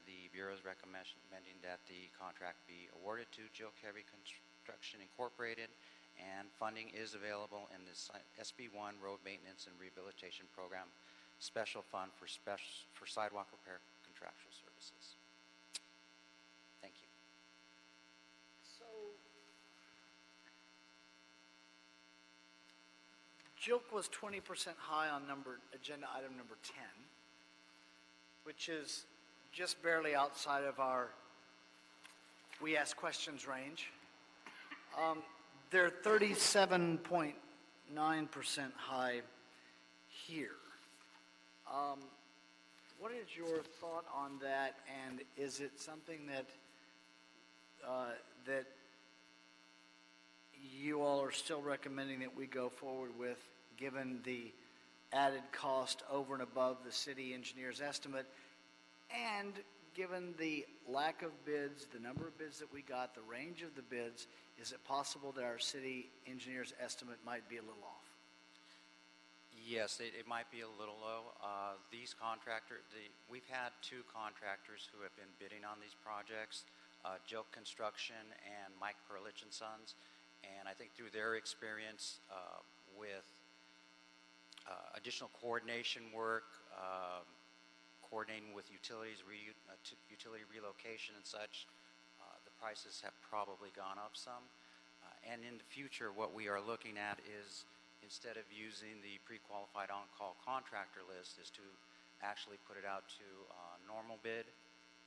The Bureau is recommending that the contract be awarded to Joke Heavy Construction Incorporated, and funding is available in the SB1 Road Maintenance and Rehabilitation Program Special Fund for Sidewalk Repair Contractual Services. Thank you. So, Joke was 20% high on agenda item number 10, which is just barely outside of our we ask questions range. They're 37.9% high here. What is your thought on that, and is it something that that you all are still recommending that we go forward with, given the added cost over and above the city engineer's estimate, and given the lack of bids, the number of bids that we got, the range of the bids, is it possible that our city engineer's estimate might be a little off? Yes, it might be a little low. These contractors, we've had 2 contractors who have been bidding on these projects, Joke Construction and Mike Perlich and Sons, and I think through their experience with additional coordination work, coordinating with utilities, utility relocation and such. The prices have probably gone up some. And in the future, what we are looking at is, instead of using the pre-qualified on-call contractor list, is to actually put it out to normal bid,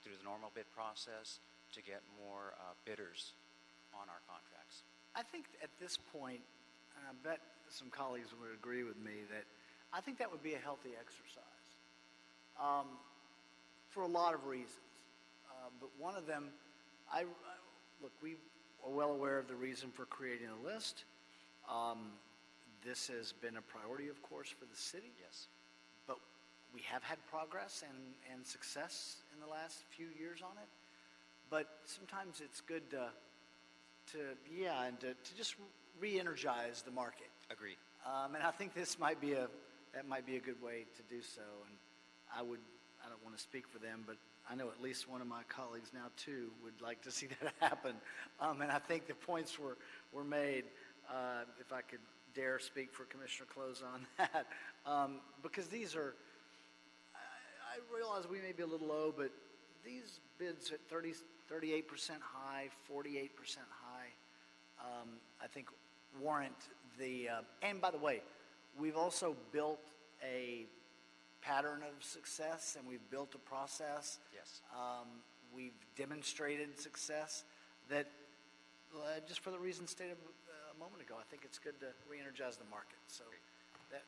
through the normal bid process, to get more bidders on our contracts. I think at this point, and I bet some colleagues would agree with me, that I think that would be a healthy exercise for a lot of reasons. But one of them, look, we are well aware of the reason for creating a list. This has been a priority, of course, for the city. Yes. But we have had progress and success in the last few years on it. But sometimes it's good to just re-energize the market. Agreed. And I think that might be a good way to do so. And I don't want to speak for them, but I know at least one of my colleagues now too would like to see that happen. And I think the points were made, if I could dare speak for Commissioner Close on that, because these are, I realize we may be a little low, but these bids at 38% high, 48% high, I think warrant the, and by the way, we've also built a pattern of success, and we've built a process. Yes. We've demonstrated success that, just for the reasons stated a moment ago, I think it's good to re-energize the market. So that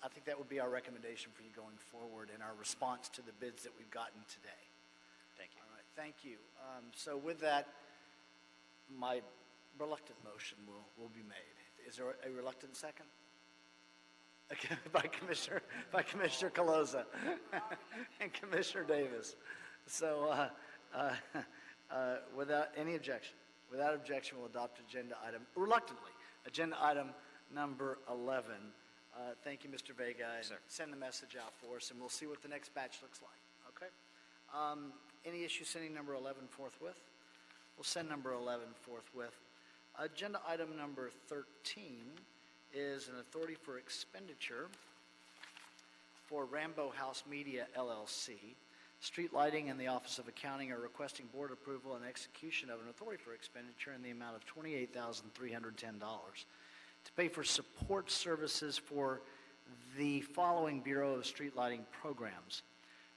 I think that would be our recommendation for you going forward in our response to the bids that we've gotten today. Thank you. All right, thank you. So with that, my reluctant motion will be made. Is there a reluctant second? Okay, by Commissioner Caloza and Commissioner Davis. So without any objection, we'll adopt agenda item, reluctantly, agenda item number 11. Thank you, Mr. Vega, and send the message out for us, and we'll see what the next batch looks like, okay? Any issue sending number 11 forthwith? We'll send number 11 forthwith. Agenda item number 13 is an authority for expenditure for Rambo House Media, LLC. Street Lighting and the Office of Accounting are requesting board approval and execution of an authority for expenditure in the amount of $28,310 to pay for support services for the following Bureau of Street Lighting programs: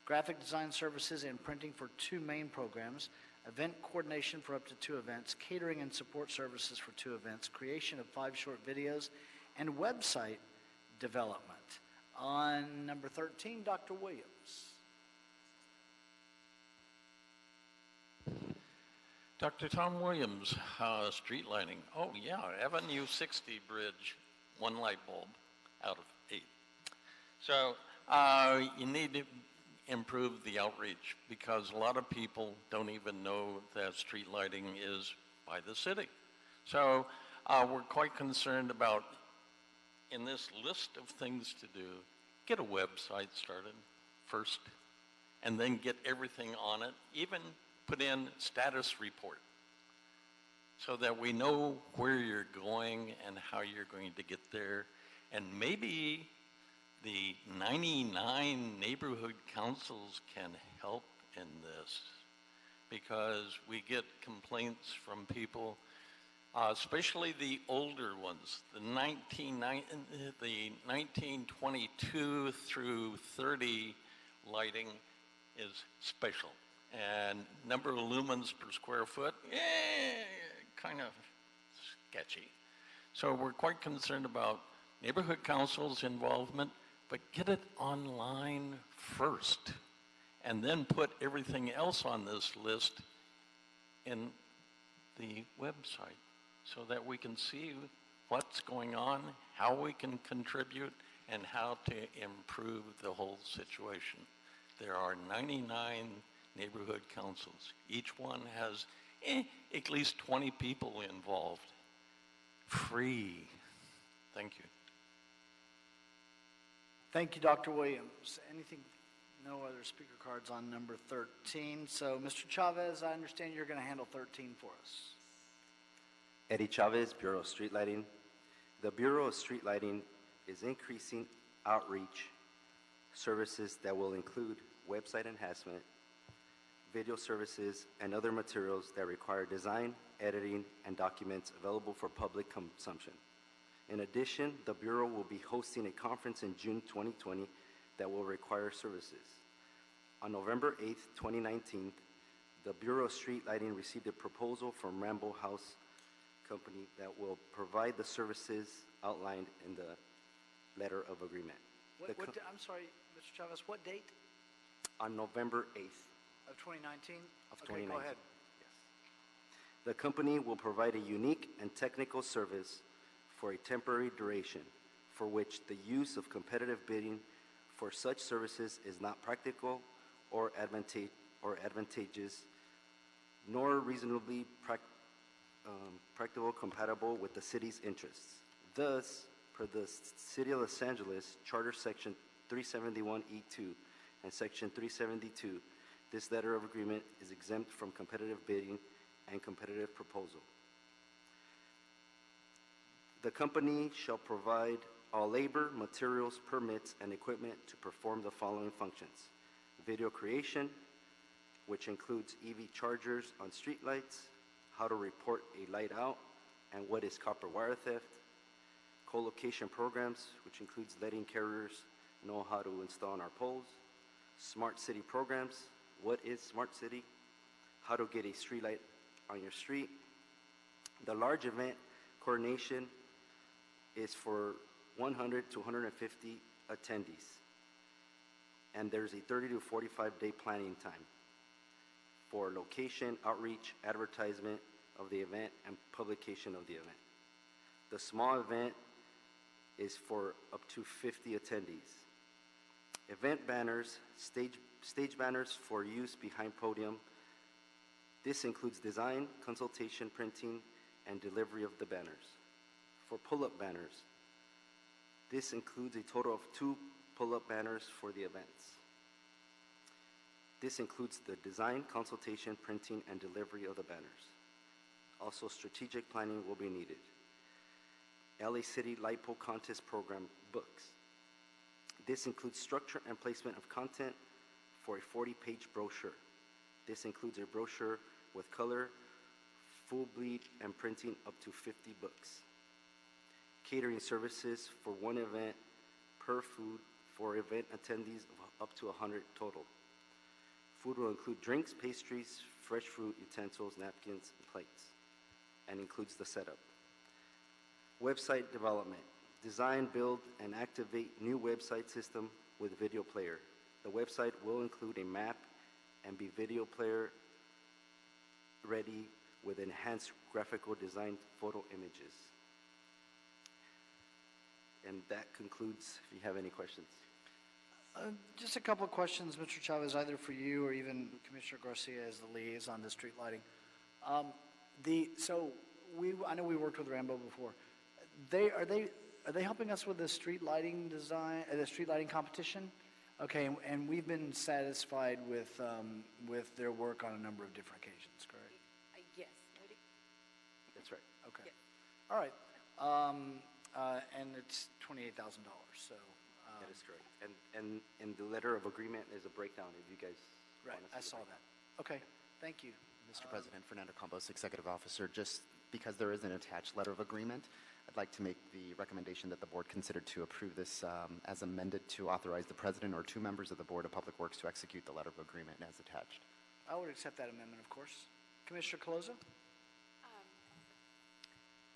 graphic design services and printing for 2 main programs, event coordination for up to 2 events, catering and support services for 2 events, creation of 5 short videos, and website development. On number 13, Dr. Williams. Dr. Tom Williams, street lighting. Oh yeah, Avenue 60 bridge, 1 light bulb out of 8. So you need to improve the outreach, because a lot of people don't even know that street lighting is by the city. So we're quite concerned about, in this list of things to do, get a website started first, and then get everything on it, even put in status report, so that we know where you're going and how you're going to get there. And maybe the 99 neighborhood councils can help in this, because we get complaints from people, especially the older ones. The 1922 through 30 lighting is special, and number of lumens per square foot, kind of sketchy. So we're quite concerned about neighborhood councils' involvement, but get it online first, and then put everything else on this list in the website, so that we can see what's going on, how we can contribute, and how to improve the whole situation. There are 99 neighborhood councils. Each one has at least 20 people involved. Free. Thank you. Thank you, Dr. Williams. No other speaker cards on number 13. So, Mr. Chavez, I understand you're going to handle 13 for us. Eddie Chavez, Bureau of Street Lighting. The Bureau of Street Lighting is increasing outreach services that will include website enhancement, video services, and other materials that require design, editing, and documents available for public consumption. In addition, the Bureau will be hosting a conference in June 2020 that will require services. On November 8th, 2019, the Bureau of Street Lighting received a proposal from Rambo House Company that will provide the services outlined in the letter of agreement. I'm sorry, Mr. Chavez, what date On November 8th of 2019? of Okay, 2019. go ahead. The company will provide a unique and technical service for a temporary duration, for which the use of competitive bidding for such services is not practical or advantageous, nor reasonably practical compatible with the city's interests. Thus, per the City of Los Angeles Charter Section 371E2 and Section 372, this letter of agreement is exempt from competitive bidding and competitive proposal. The company shall provide all labor, materials, permits, and equipment to perform the following functions: video creation, which includes EV chargers on streetlights, how to report a light out, and what is copper wire theft; co-location programs, which includes letting carriers know how to install on our poles; smart city programs, what is smart city, how to get a streetlight on your street. The large event coordination is for 100 to 150 attendees, and there's a 30 to 45-day planning time for location, outreach, advertisement of the event, and publication of the event. The small event is for up to 50 attendees. Event banners, stage banners for use behind podium. This includes design, consultation, printing, and delivery of the banners. For pull-up banners, this includes a total of 2 pull-up banners for the events. This includes the design, consultation, printing, and delivery of the banners. Also, strategic planning will be needed. LA City LiPo Contest Program books. This includes structure and placement of content for a 40-page brochure. This includes a brochure with color, full bleed, and printing up to 50 books. Catering services for one event per food for event attendees of up to 100 total. Food will include drinks, pastries, fresh fruit, utensils, napkins, and plates, and includes the setup. Website development. Design, build, and activate new website system with video player. The website will include a map and be video player ready with enhanced graphical design photo images. And that concludes, if you have any questions. Just a couple of questions, Mr. Chavez, either for you or even Commissioner Garcia as the liaison to street lighting. I know we worked with Rambo before. Are they helping us with the street lighting design, the street lighting competition? Okay, and we've been satisfied with their work on a number of different occasions, correct? Yes. That's right. Okay. Yes. All right. And it's $28,000. So. That is correct. And in the letter of agreement is a breakdown if you guys. Right. I saw that. Okay. Thank you. Mr. President, Fernando Campos, Executive Officer, just because there is an attached letter of agreement, I'd like to make the recommendation that the board consider to approve this as amended to authorize the president or 2 members of the Board of Public Works to execute the letter of agreement as attached. I would accept that amendment, of course. Commissioner Coloza?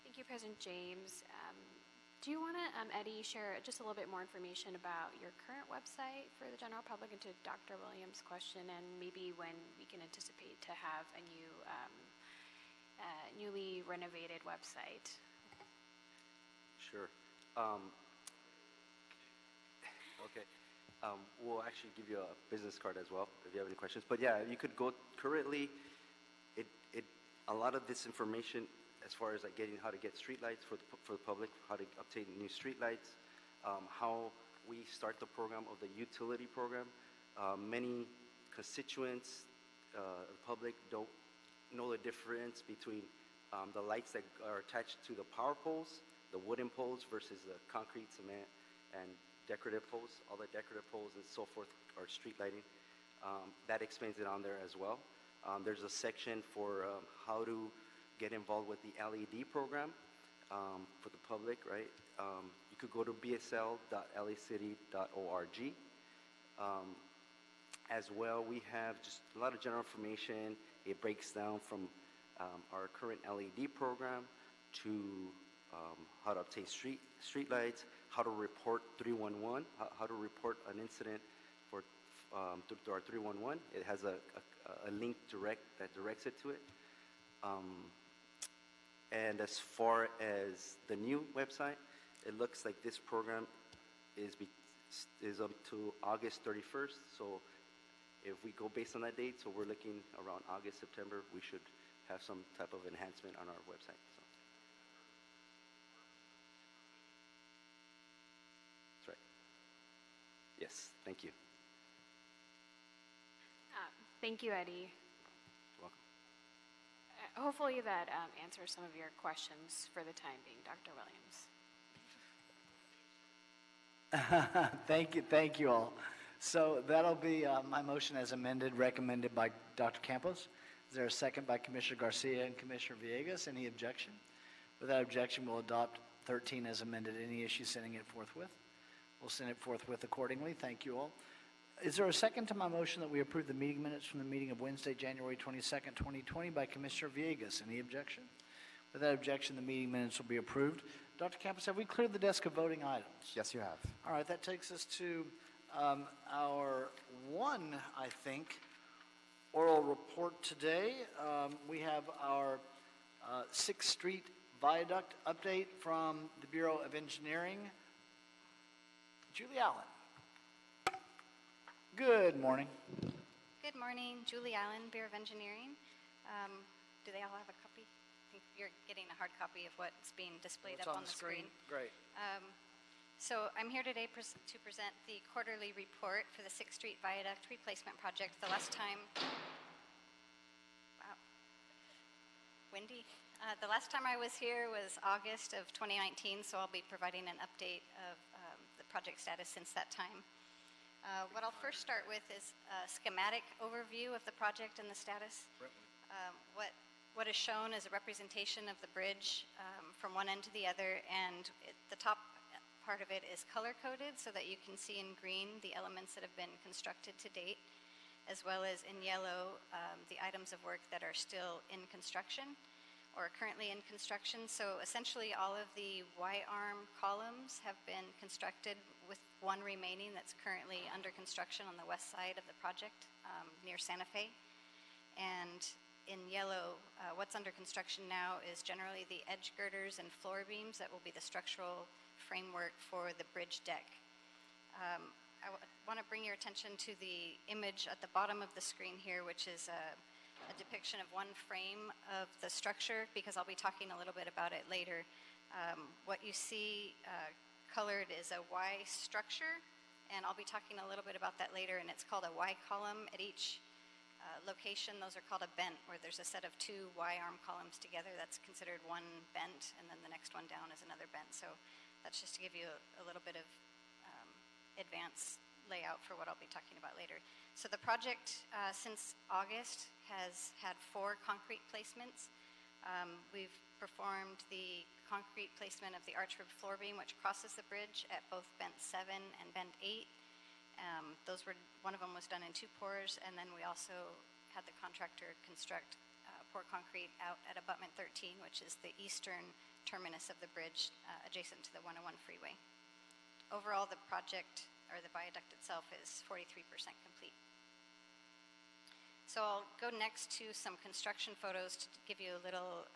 Thank you, President James. Do you want to, Eddie, share just a little bit more information about your current website for the general public, and to Dr. Williams' question, and maybe when we can anticipate to have a new, newly renovated website? Sure. Okay. We'll actually give you a business card as well if you have any questions. But yeah, you could go currently. A lot of this information, as far as like getting how to get streetlights for the public, how to obtain new streetlights, how we start the program of the utility program. Many constituents, the public don't know the difference between the lights that are attached to the power poles, the wooden poles versus the concrete cement and decorative poles, all the decorative poles and so forth are street lighting. That explains it on there as well. There's a section for how to get involved with the LED program for the public, right? You could go to bsl.lacity.org. As well, we have just a lot of general information. It breaks down from our current LED program to how to obtain street lights, how to report 311, how to report an incident for through our 311. It has a link that directs it to it. And as far as the new website, it looks like this program is up to August 31st. So if we go based on that date, so we're looking around August, September, we should have some type of enhancement on our website. So. That's right. Yes, thank you. Thank you, Eddie. You're welcome. Hopefully that answers some of your questions for the time being, Dr. Williams. Thank you all. So that'll be my motion as amended, recommended by Dr. Campos. Is there a second by Commissioner Garcia and Commissioner Villegas? Any objection? Without objection, we'll adopt 13 as amended. Any issue sending it forthwith? We'll send it forthwith accordingly. Thank you all. Is there a second to my motion that we approve the meeting minutes from the meeting of Wednesday, January 22nd, 2020 by Commissioner Villegas? Any objection? Without objection, the meeting minutes will be approved. Dr. Campos, have we cleared the desk of voting items? Yes, you have. All right, that takes us to our one, I think, oral report today. We have our 6th Street Viaduct update from the Bureau of Engineering. Julie Allen. Good morning. Good morning, Julie Allen, Bureau of Engineering. Do they all have a copy? I think you're getting a hard copy of what's being displayed What's up on the screen. Great. So I'm here today to present the quarterly report for the 6th Street Viaduct Replacement Project. The last time, wow, windy. The last time I was here was August of 2019, so I'll be providing an update of the project status since that time. What I'll first start with is a schematic overview of the project and the status. What is shown is a representation of the bridge from one end to the other, and the top part of it is color-coded so that you can see in green the elements that have been constructed to date, as well as in yellow the items of work that are still in construction or currently in construction. So essentially all of the Y-arm columns have been constructed with one remaining that's currently under construction on the west side of the project near Santa Fe. And in yellow, what's under construction now is generally the edge girders and floor beams that will be the structural framework for the bridge deck. I want to bring your attention to the image at the bottom of the screen here, which is a depiction of one frame of the structure, because I'll be talking a little bit about it later. What you see colored is a Y structure, and I'll be talking a little bit about that later, and it's called a Y column. At each location, those are called a bent, where there's a set of two Y-arm columns together. That's considered one bent, and then the next one down is another bent. So that's just to give you a little bit of advanced layout for what I'll be talking about later. So the project since August has had 4 concrete placements. We've performed the concrete placement of the arch rib floor beam, which crosses the bridge at both bent 7 and bent 8. One of them was done in 2 pours, and then we also had the contractor construct pour concrete out at abutment 13, which is the eastern terminus of the bridge adjacent to the 101 freeway. Overall, the project, or the viaduct itself, is 43% complete. So I'll go next to some construction photos to give you a little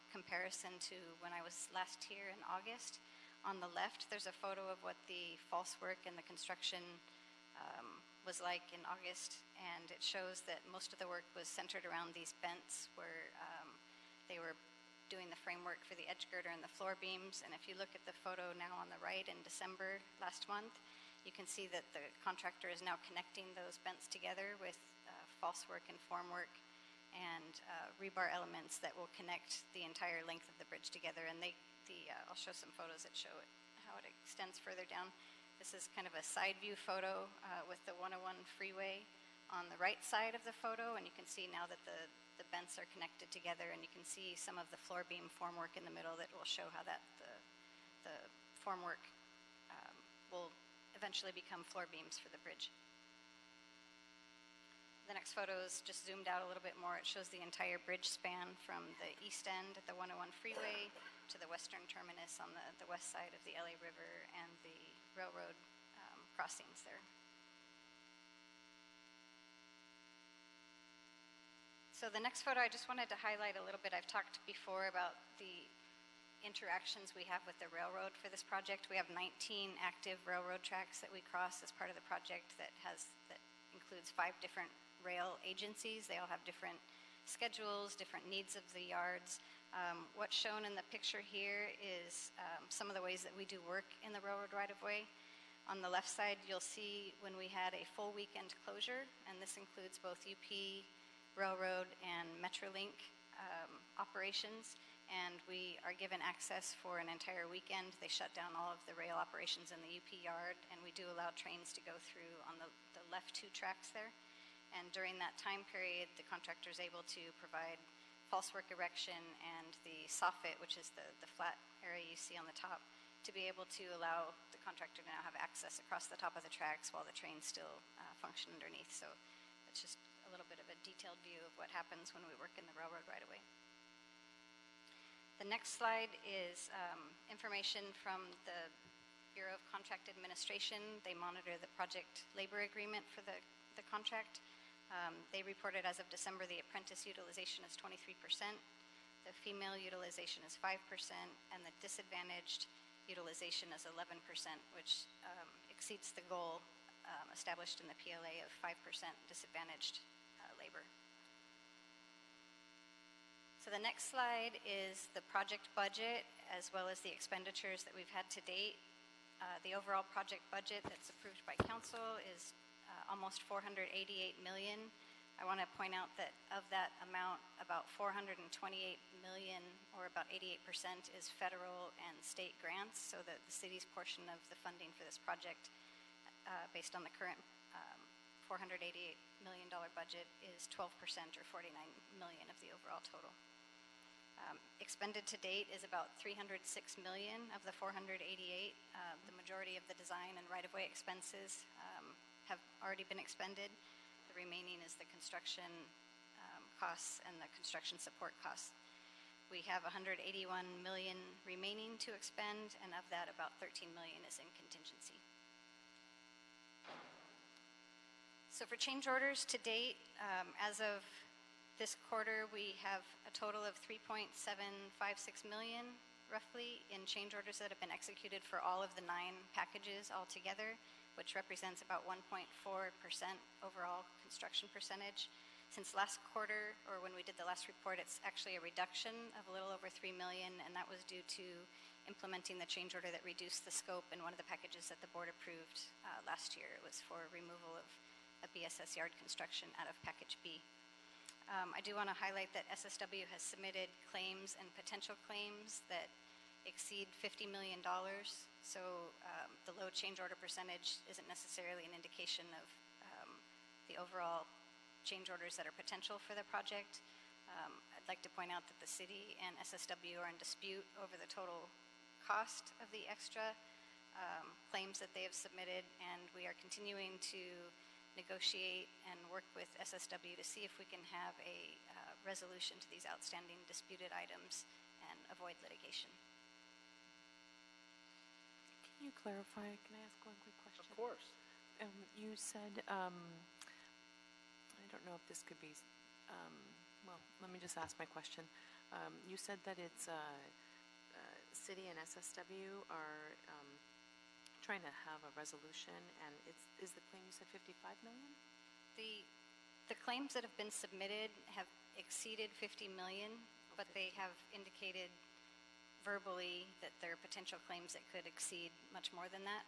comparison to when I was last here in August. On the left, there's a photo of what the false work and the construction was like in August, and it shows that most of the work was centered around these bents where they were doing the framework for the edge girder and the floor beams. And if you look at the photo now on the right in December last month, you can see that the contractor is now connecting those bents together with false work and formwork and rebar elements that will connect the entire length of the bridge together. And I'll show some photos that show how it extends further down. This is kind of a side view photo with the 101 freeway on the right side of the photo, and you can see now that the bents are connected together, and you can see some of the floor beam formwork in the middle that will show how that the formwork will eventually become floor beams for the bridge. The next photo is just zoomed out a little bit more. It shows the entire bridge span from the east end at the 101 freeway to the western terminus on the west side of the LA River and the railroad crossings there. So the next photo, I just wanted to highlight a little bit. I've talked before about the interactions we have with the railroad for this project. We have 19 active railroad tracks that we cross as part of the project that includes 5 different rail agencies. They all have different schedules, different needs of the yards. What's shown in the picture here is some of the ways that we do work in the railroad right-of-way. On the left side, you'll see when we had a full weekend closure, and this includes both UP, Railroad, and Metrolink operations, and we are given access for an entire weekend. They shut down all of the rail operations in the UP yard, and we do allow trains to go through on the left 2 tracks there. And during that time period, the contractor is able to provide false work erection and the soffit, which is the flat area you see on the top, to be able to allow the contractor to now have access across the top of the tracks while the trains still function underneath. So it's just a little bit of a detailed view of what happens when we work in the railroad right away. The next slide is information from the Bureau of Contract Administration. They monitor the project labor agreement for the contract. They reported as of December the apprentice utilization is 23%, the female utilization is 5%, and the disadvantaged utilization is 11%, which exceeds the goal established in the PLA of 5% disadvantaged labor. So the next slide is the project budget as well as the expenditures that we've had to date. The overall project budget that's approved by council is almost $488 million. I want to point out that of that amount, about $428 million, or about 88%, is federal and state grants, so that the city's portion of the funding for this project, based on the current $488 million budget, is 12% or $49 million of the overall total. Expended to date is about $306 million of the $488. The majority of the design and right-of-way expenses have already been expended. The remaining is the construction costs and the construction support costs. We have $181 million remaining to expend, and of that, about $13 million is in contingency. So for change orders to date, as of this quarter, we have a total of $3.756 million, roughly, in change orders that have been executed for all of the 9 packages altogether, which represents about 1.4% overall construction percentage. Since last quarter, or when we did the last report, it's actually a reduction of a little over $3 million, and that was due to implementing the change order that reduced the scope in one of the packages that the board approved last year. It was for removal of a BSS yard construction out of package B. I do want to highlight that SSW has submitted claims and potential claims that exceed $50 million. So the low change order percentage isn't necessarily an indication of the overall change orders that are potential for the project. I'd like to point out that the city and SSW are in dispute over the total cost of the extra claims that they have submitted, and we are continuing to negotiate and work with SSW to see if we can have a resolution to these outstanding disputed items and avoid litigation. Can you clarify? Can I ask one quick question? Of course. You said, I don't know if this could be, well, let me just ask my question. You said that it's city and SSW are trying to have a resolution, and is the claim you said $55 million? The claims that have been submitted have exceeded $50 million, but they have indicated verbally that there are potential claims that could exceed much more than that,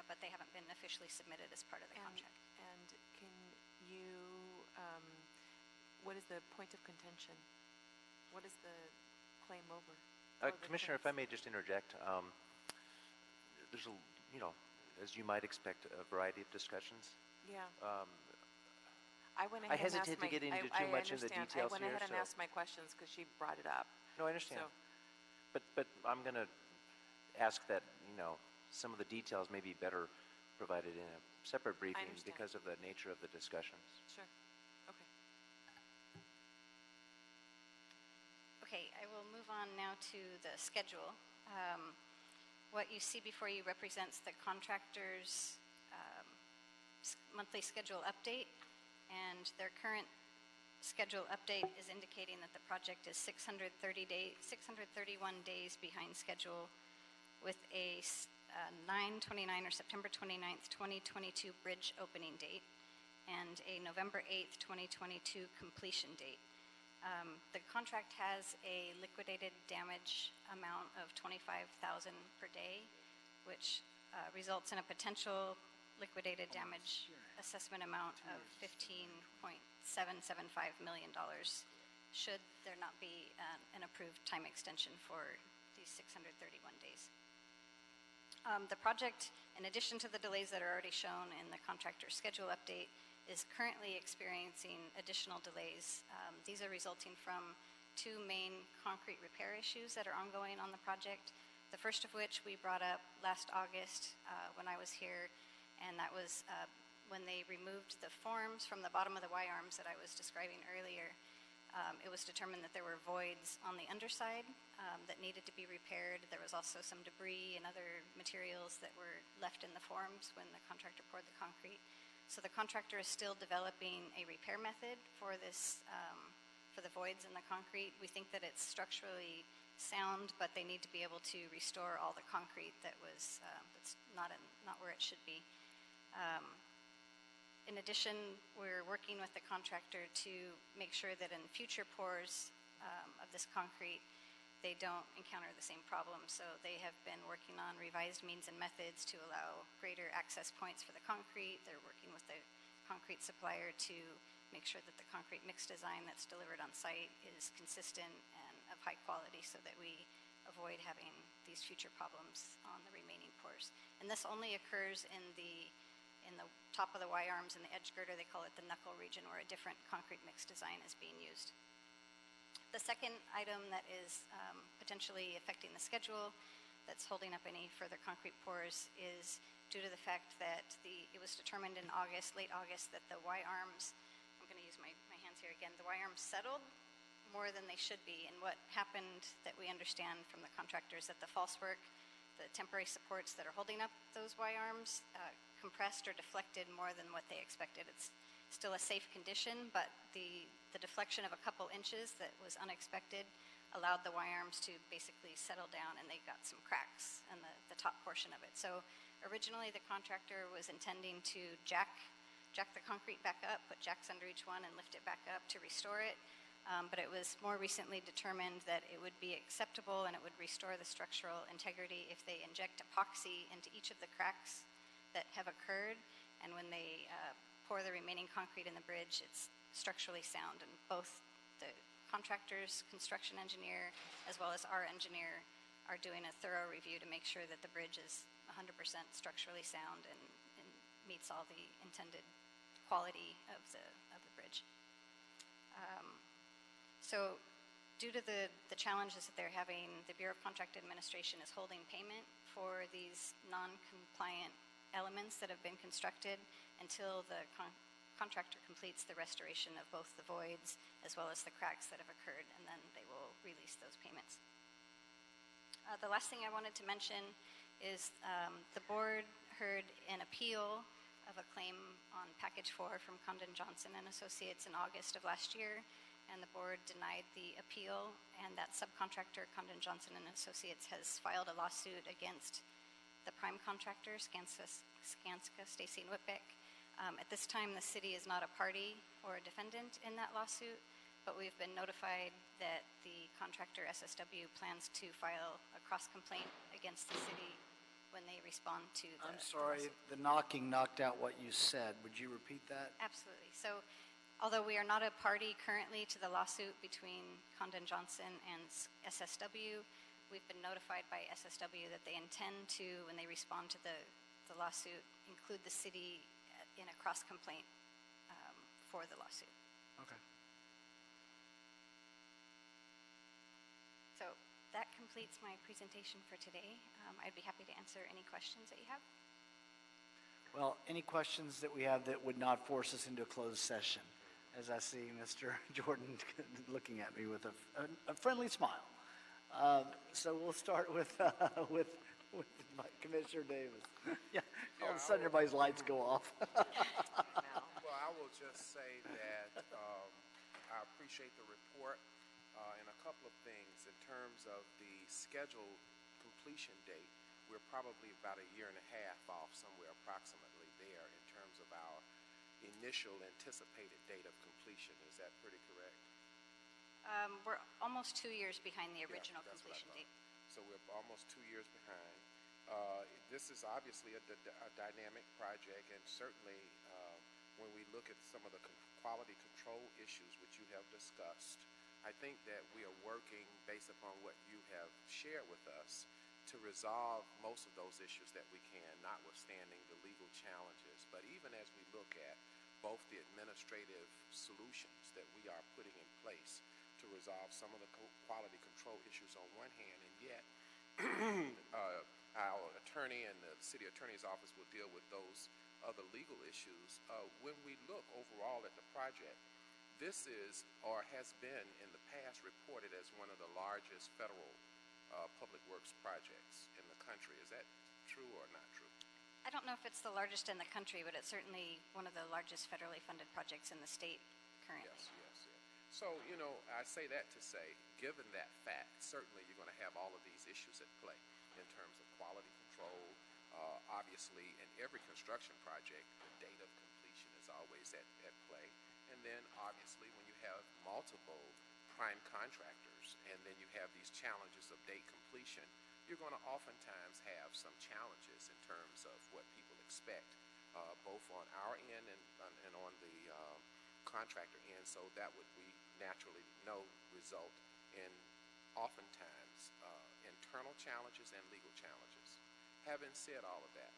but they haven't been officially submitted as part of the contract. And can you, what is the point of contention? What is the claim over? Commissioner, if I may just interject, there's as you might expect, a variety of discussions. Yeah. Um, I went I ahead and asked hesitate to my... get into I too much into understand. details I went here, ahead and so- asked my questions because she brought it up. No, I understand. So, But I'm going to ask that, some of the details may be better provided in a separate briefing understand. because of the nature of the discussions. sure. Okay. Okay, I will move on now to the schedule. What you see before you represents the contractor's monthly schedule update, and their current schedule update is indicating that the project is 631 days behind schedule, with a 9/29 or September 29th, 2022 bridge opening date and a November 8th, 2022 completion date. The contract has a liquidated damage amount of $25,000 per day, which results in a potential liquidated damage assessment amount of $15.775 million should there not be an approved time extension for these 631 days. The project, in addition to the delays that are already shown in the contractor's schedule update, is currently experiencing additional delays. These are resulting from two main concrete repair issues that are ongoing on the project. The first of which we brought up last August when I was here, and that was when they removed the forms from the bottom of the Y-arms that I was describing earlier. It was determined that there were voids on the underside that needed to be repaired. There was also some debris and other materials that were left in the forms when the contractor poured the concrete. So the contractor is still developing a repair method for this, for the voids in the concrete. We think that it's structurally sound, but they need to be able to restore all the concrete that was that's not where it should be. In addition, we're working with the contractor to make sure that in future pours of this concrete, they don't encounter the same problem. So they have been working on revised means and methods to allow greater access points for the concrete. They're working with the concrete supplier to make sure that the concrete mix design that's delivered on site is consistent and of high quality so that we avoid having these future problems on the remaining pours. And this only occurs in the top of the Y-arms and the edge girder. They call it the knuckle region, where a different concrete mix design is being used. The second item that is potentially affecting the schedule that's holding up any further concrete pours is due to the fact that it was determined in August, late August, that the Y-arms, I'm going to use my hands here again, the Y-arms settled more than they should be. And what happened that we understand from the contractors, that the false work, the temporary supports that are holding up those Y-arms compressed or deflected more than what they expected. It's still a safe condition, but the deflection of a couple inches that was unexpected allowed the Y-arms to basically settle down, and they got some cracks in the top portion of it. So originally the contractor was intending to jack the concrete back up, put jacks under each one and lift it back up to restore it. But it was more recently determined that it would be acceptable and it would restore the structural integrity if they inject epoxy into each of the cracks that have occurred, and when they pour the remaining concrete in the bridge, it's structurally sound. And both the contractor's construction engineer as well as our engineer are doing a thorough review to make sure that the bridge is 100% structurally sound and meets all the intended quality of the bridge. So due to the challenges that they're having, the Bureau of Contract Administration is holding payment for these non-compliant elements that have been constructed until the contractor completes the restoration of both the voids as well as the cracks that have occurred, and then they will release those payments. The last thing I wanted to mention is the board heard an appeal of a claim on Package 4 from Condon Johnson and Associates in August of last year, and the board denied the appeal, and that subcontractor, Condon Johnson and Associates, has filed a lawsuit against the prime contractor, Skanska, Stacy and Whitbeck. At this time, the city is not a party or a defendant in that lawsuit, but we've been notified that the contractor, SSW, plans to file a cross-complaint against the city when they respond to the I'm sorry, lawsuit. the knocking knocked out what you said. Would you repeat that? Absolutely. So, although we are not a party currently to the lawsuit between Condon Johnson and SSW, we've been notified by SSW that they intend to, when they respond to the the lawsuit include the city in a cross-complaint for the lawsuit. Okay. So that completes my presentation for today. I'd be happy to answer any questions that you have. Well, any questions that we have that would not force us into a closed session? As I see Mr. Jordan looking at me with a friendly smile. So we'll start with Commissioner Davis. Yeah, all of a sudden everybody's lights go off. Well, I will just say that I appreciate the report and a couple of things in terms of the scheduled completion date. We're probably about a year and a half off, somewhere approximately there, in terms of our initial anticipated date of completion. Is that pretty correct? We're almost 2 years behind the original that's what I completion date. So we're almost 2 years behind. This is obviously a dynamic project, and certainly when we look at some of the quality control issues which you have discussed, I think that we are working based upon what you have shared with us to resolve most of those issues that we can, notwithstanding the legal challenges. But even as we look at both the administrative solutions that we are putting in place to resolve some of the quality control issues on one hand, and yet our attorney and the city attorney's office will deal with those other legal issues. When we look overall at the project, this is or has been in the past reported as one of the largest federal public works projects in the country. Is that true or not true? I don't know if it's the largest in the country, but it's certainly one of the largest federally funded projects in the state currently. Yes. So, I say that to say, given that fact, certainly you're going to have all of these issues at play in terms of quality control. Obviously, in every construction project, the date of completion is always at play. And then, obviously, when you have multiple prime contractors and then you have these challenges of date completion, you're going to oftentimes have some challenges in terms of what people expect, both on our end and on the contractor end. So that would we naturally know result in oftentimes internal challenges and legal challenges. Having said all of that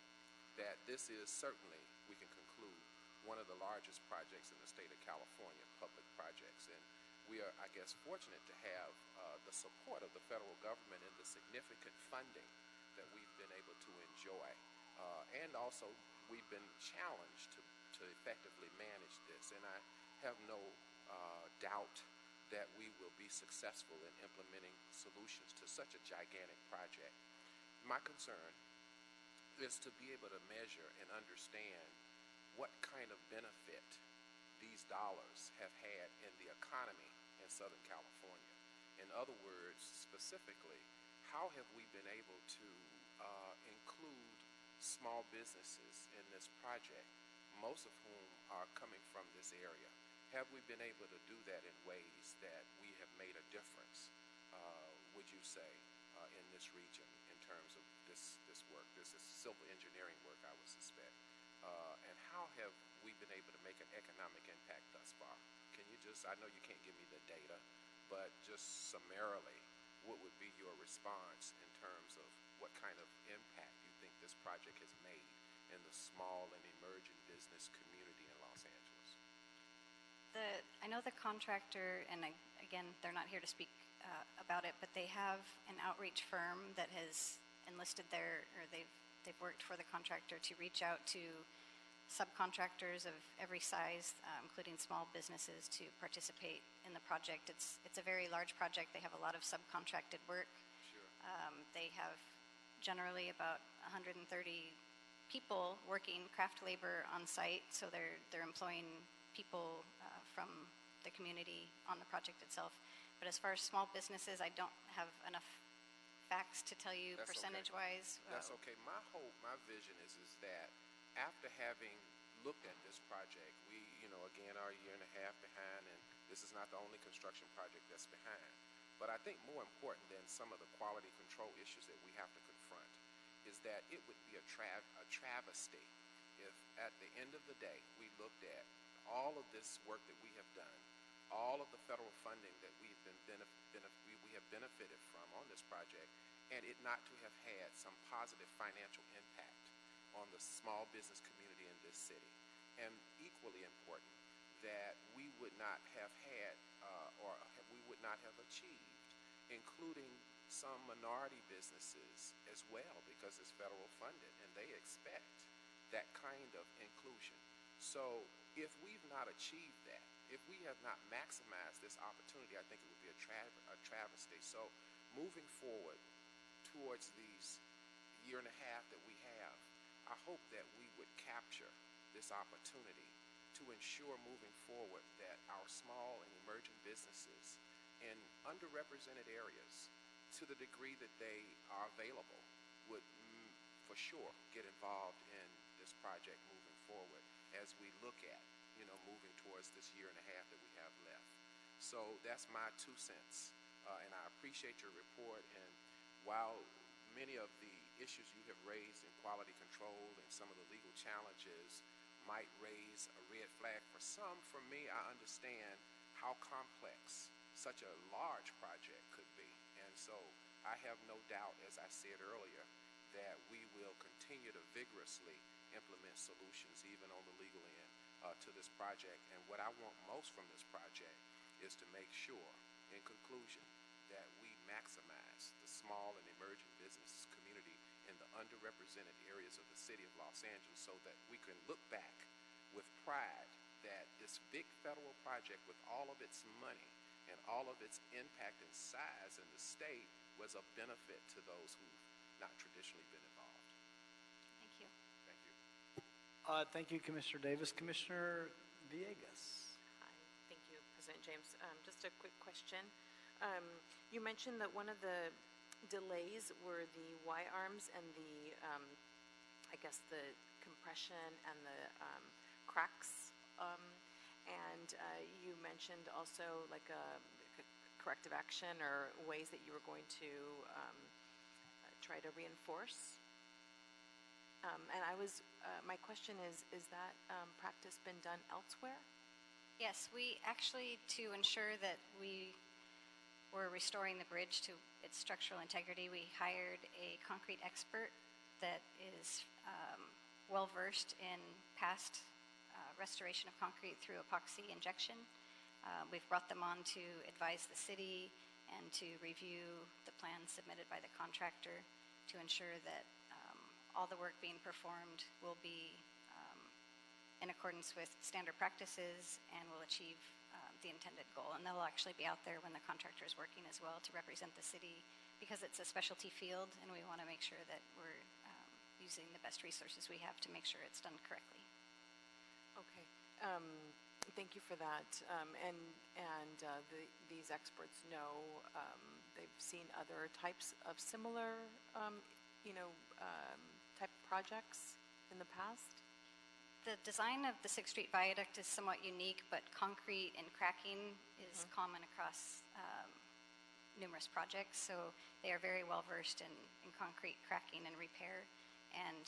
this is certainly, we can conclude, one of the largest projects in the state of California, public projects. And we are, I guess, fortunate to have the support of the federal government and the significant funding that we've been able to enjoy. And also, we've been challenged to effectively manage this. And I have no doubt that we will be successful in implementing solutions to such a gigantic project. My concern is to be able to measure and understand what kind of benefit these dollars have had in the economy in Southern California. In other words, specifically, how have we been able to include small businesses in this project, most of whom are coming from this area? Have we been able to do that in ways that we have made a difference, would you say, in this region in terms of this work? This is civil engineering work, I would suspect. And how have we been able to make an economic impact thus far? Can you just, I know you can't give me the data, but just summarily, what would be your response in terms of what kind of impact you think this project has made in the small and emerging business community in Los Angeles? I know the contractor, and again, they're not here to speak about it, but they have an outreach firm that has enlisted they've worked for the contractor to reach out to subcontractors of every size, including small businesses, to participate in the project. It's a very large project. They have a lot of subcontracted work. Sure. They have generally about 130 people working craft labor on site, so they're employing people from the community on the project itself. But as far as small businesses, I don't have enough facts to tell you percentage-wise. That's okay. My hope, my vision is that after having looked at this project, we, again, are a year and a half behind, and this is not the only construction project that's behind. But I think more important than some of the quality control issues that we have to confront is that it would be a travesty if at the end of the day we looked at all of this work that we have done, all of the federal funding that we have benefited from on this project, and it not to have had some positive financial impact on the small business community in this city. And equally important, that we would not have had we would not have achieved, including some minority businesses as well, because it's federal funded and they expect that kind of inclusion. So if we've not achieved that, if we have not maximized this opportunity, I think it would be a travesty. So moving forward towards these year and a half that we have, I hope that we would capture this opportunity to ensure moving forward that our small and emerging businesses in underrepresented areas, to the degree that they are available, would for sure get involved in this project moving forward as we look at, moving towards this year and a half that we have left. So that's my 2 cents, and I appreciate your report. And while many of the issues you have raised in quality control and some of the legal challenges might raise a red flag for some, for me, I understand how complex such a large project could be. And so I have no doubt, as I said earlier, that we will continue to vigorously implement solutions, even on the legal end, to this project. And what I want most from this project is to make sure, in conclusion, that we maximize the small and emerging business community in the underrepresented areas of the city of Los Angeles, so that we can look back with pride that this big federal project, with all of its money and all of its impact and size in the state, was a benefit to those who've not traditionally been involved. Thank you. Thank you. Thank you, Commissioner Davis. Commissioner Villegas. Hi, thank you, President James. Just a quick question. You mentioned that one of the delays were the Y-arms and the, I guess, the compression and the cracks. And you mentioned also like a corrective action or ways that you were going to try to reinforce. And my question is that practice been done elsewhere? Yes, we actually, to ensure that we were restoring the bridge to its structural integrity, we hired a concrete expert that is well-versed in past restoration of concrete through epoxy injection. We've brought them on to advise the city and to review the plans submitted by the contractor to ensure that all the work being performed will be in accordance with standard practices and will achieve the intended goal. And they'll actually be out there when the contractor is working as well to represent the city, because it's a specialty field and we want to make sure that we're using the best resources we have to make sure it's done correctly. Okay. Thank you for that. These experts know, they've seen other types of similar, type projects in the past? The design of the 6th Street Viaduct is somewhat unique, but concrete and cracking is common across numerous projects. So they are very well versed in concrete cracking and repair. And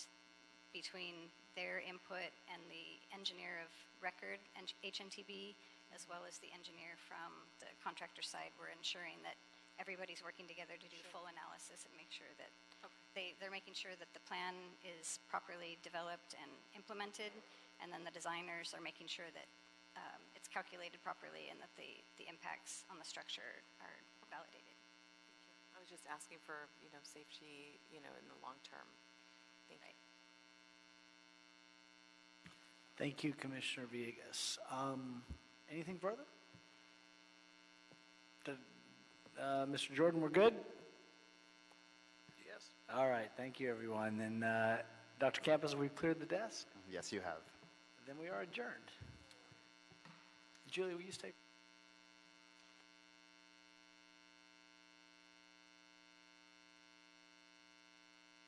between their input and the engineer of record, HNTB, as well as the engineer from the contractor side, we're ensuring that everybody's working together to do full analysis and make sure that they're making sure that the plan is properly developed and implemented, and then the designers are making sure that it's calculated properly and that the impacts on the structure are validated. I was just asking for, safety, in the long term. Thank you. Thank you, Commissioner Villegas. Anything further? Mr. Jordan, we're good? Yes. All right, thank you, everyone. Then, Dr. Campos, we've cleared the desk? Yes, you have. Then we are adjourned. Julie, will you stay?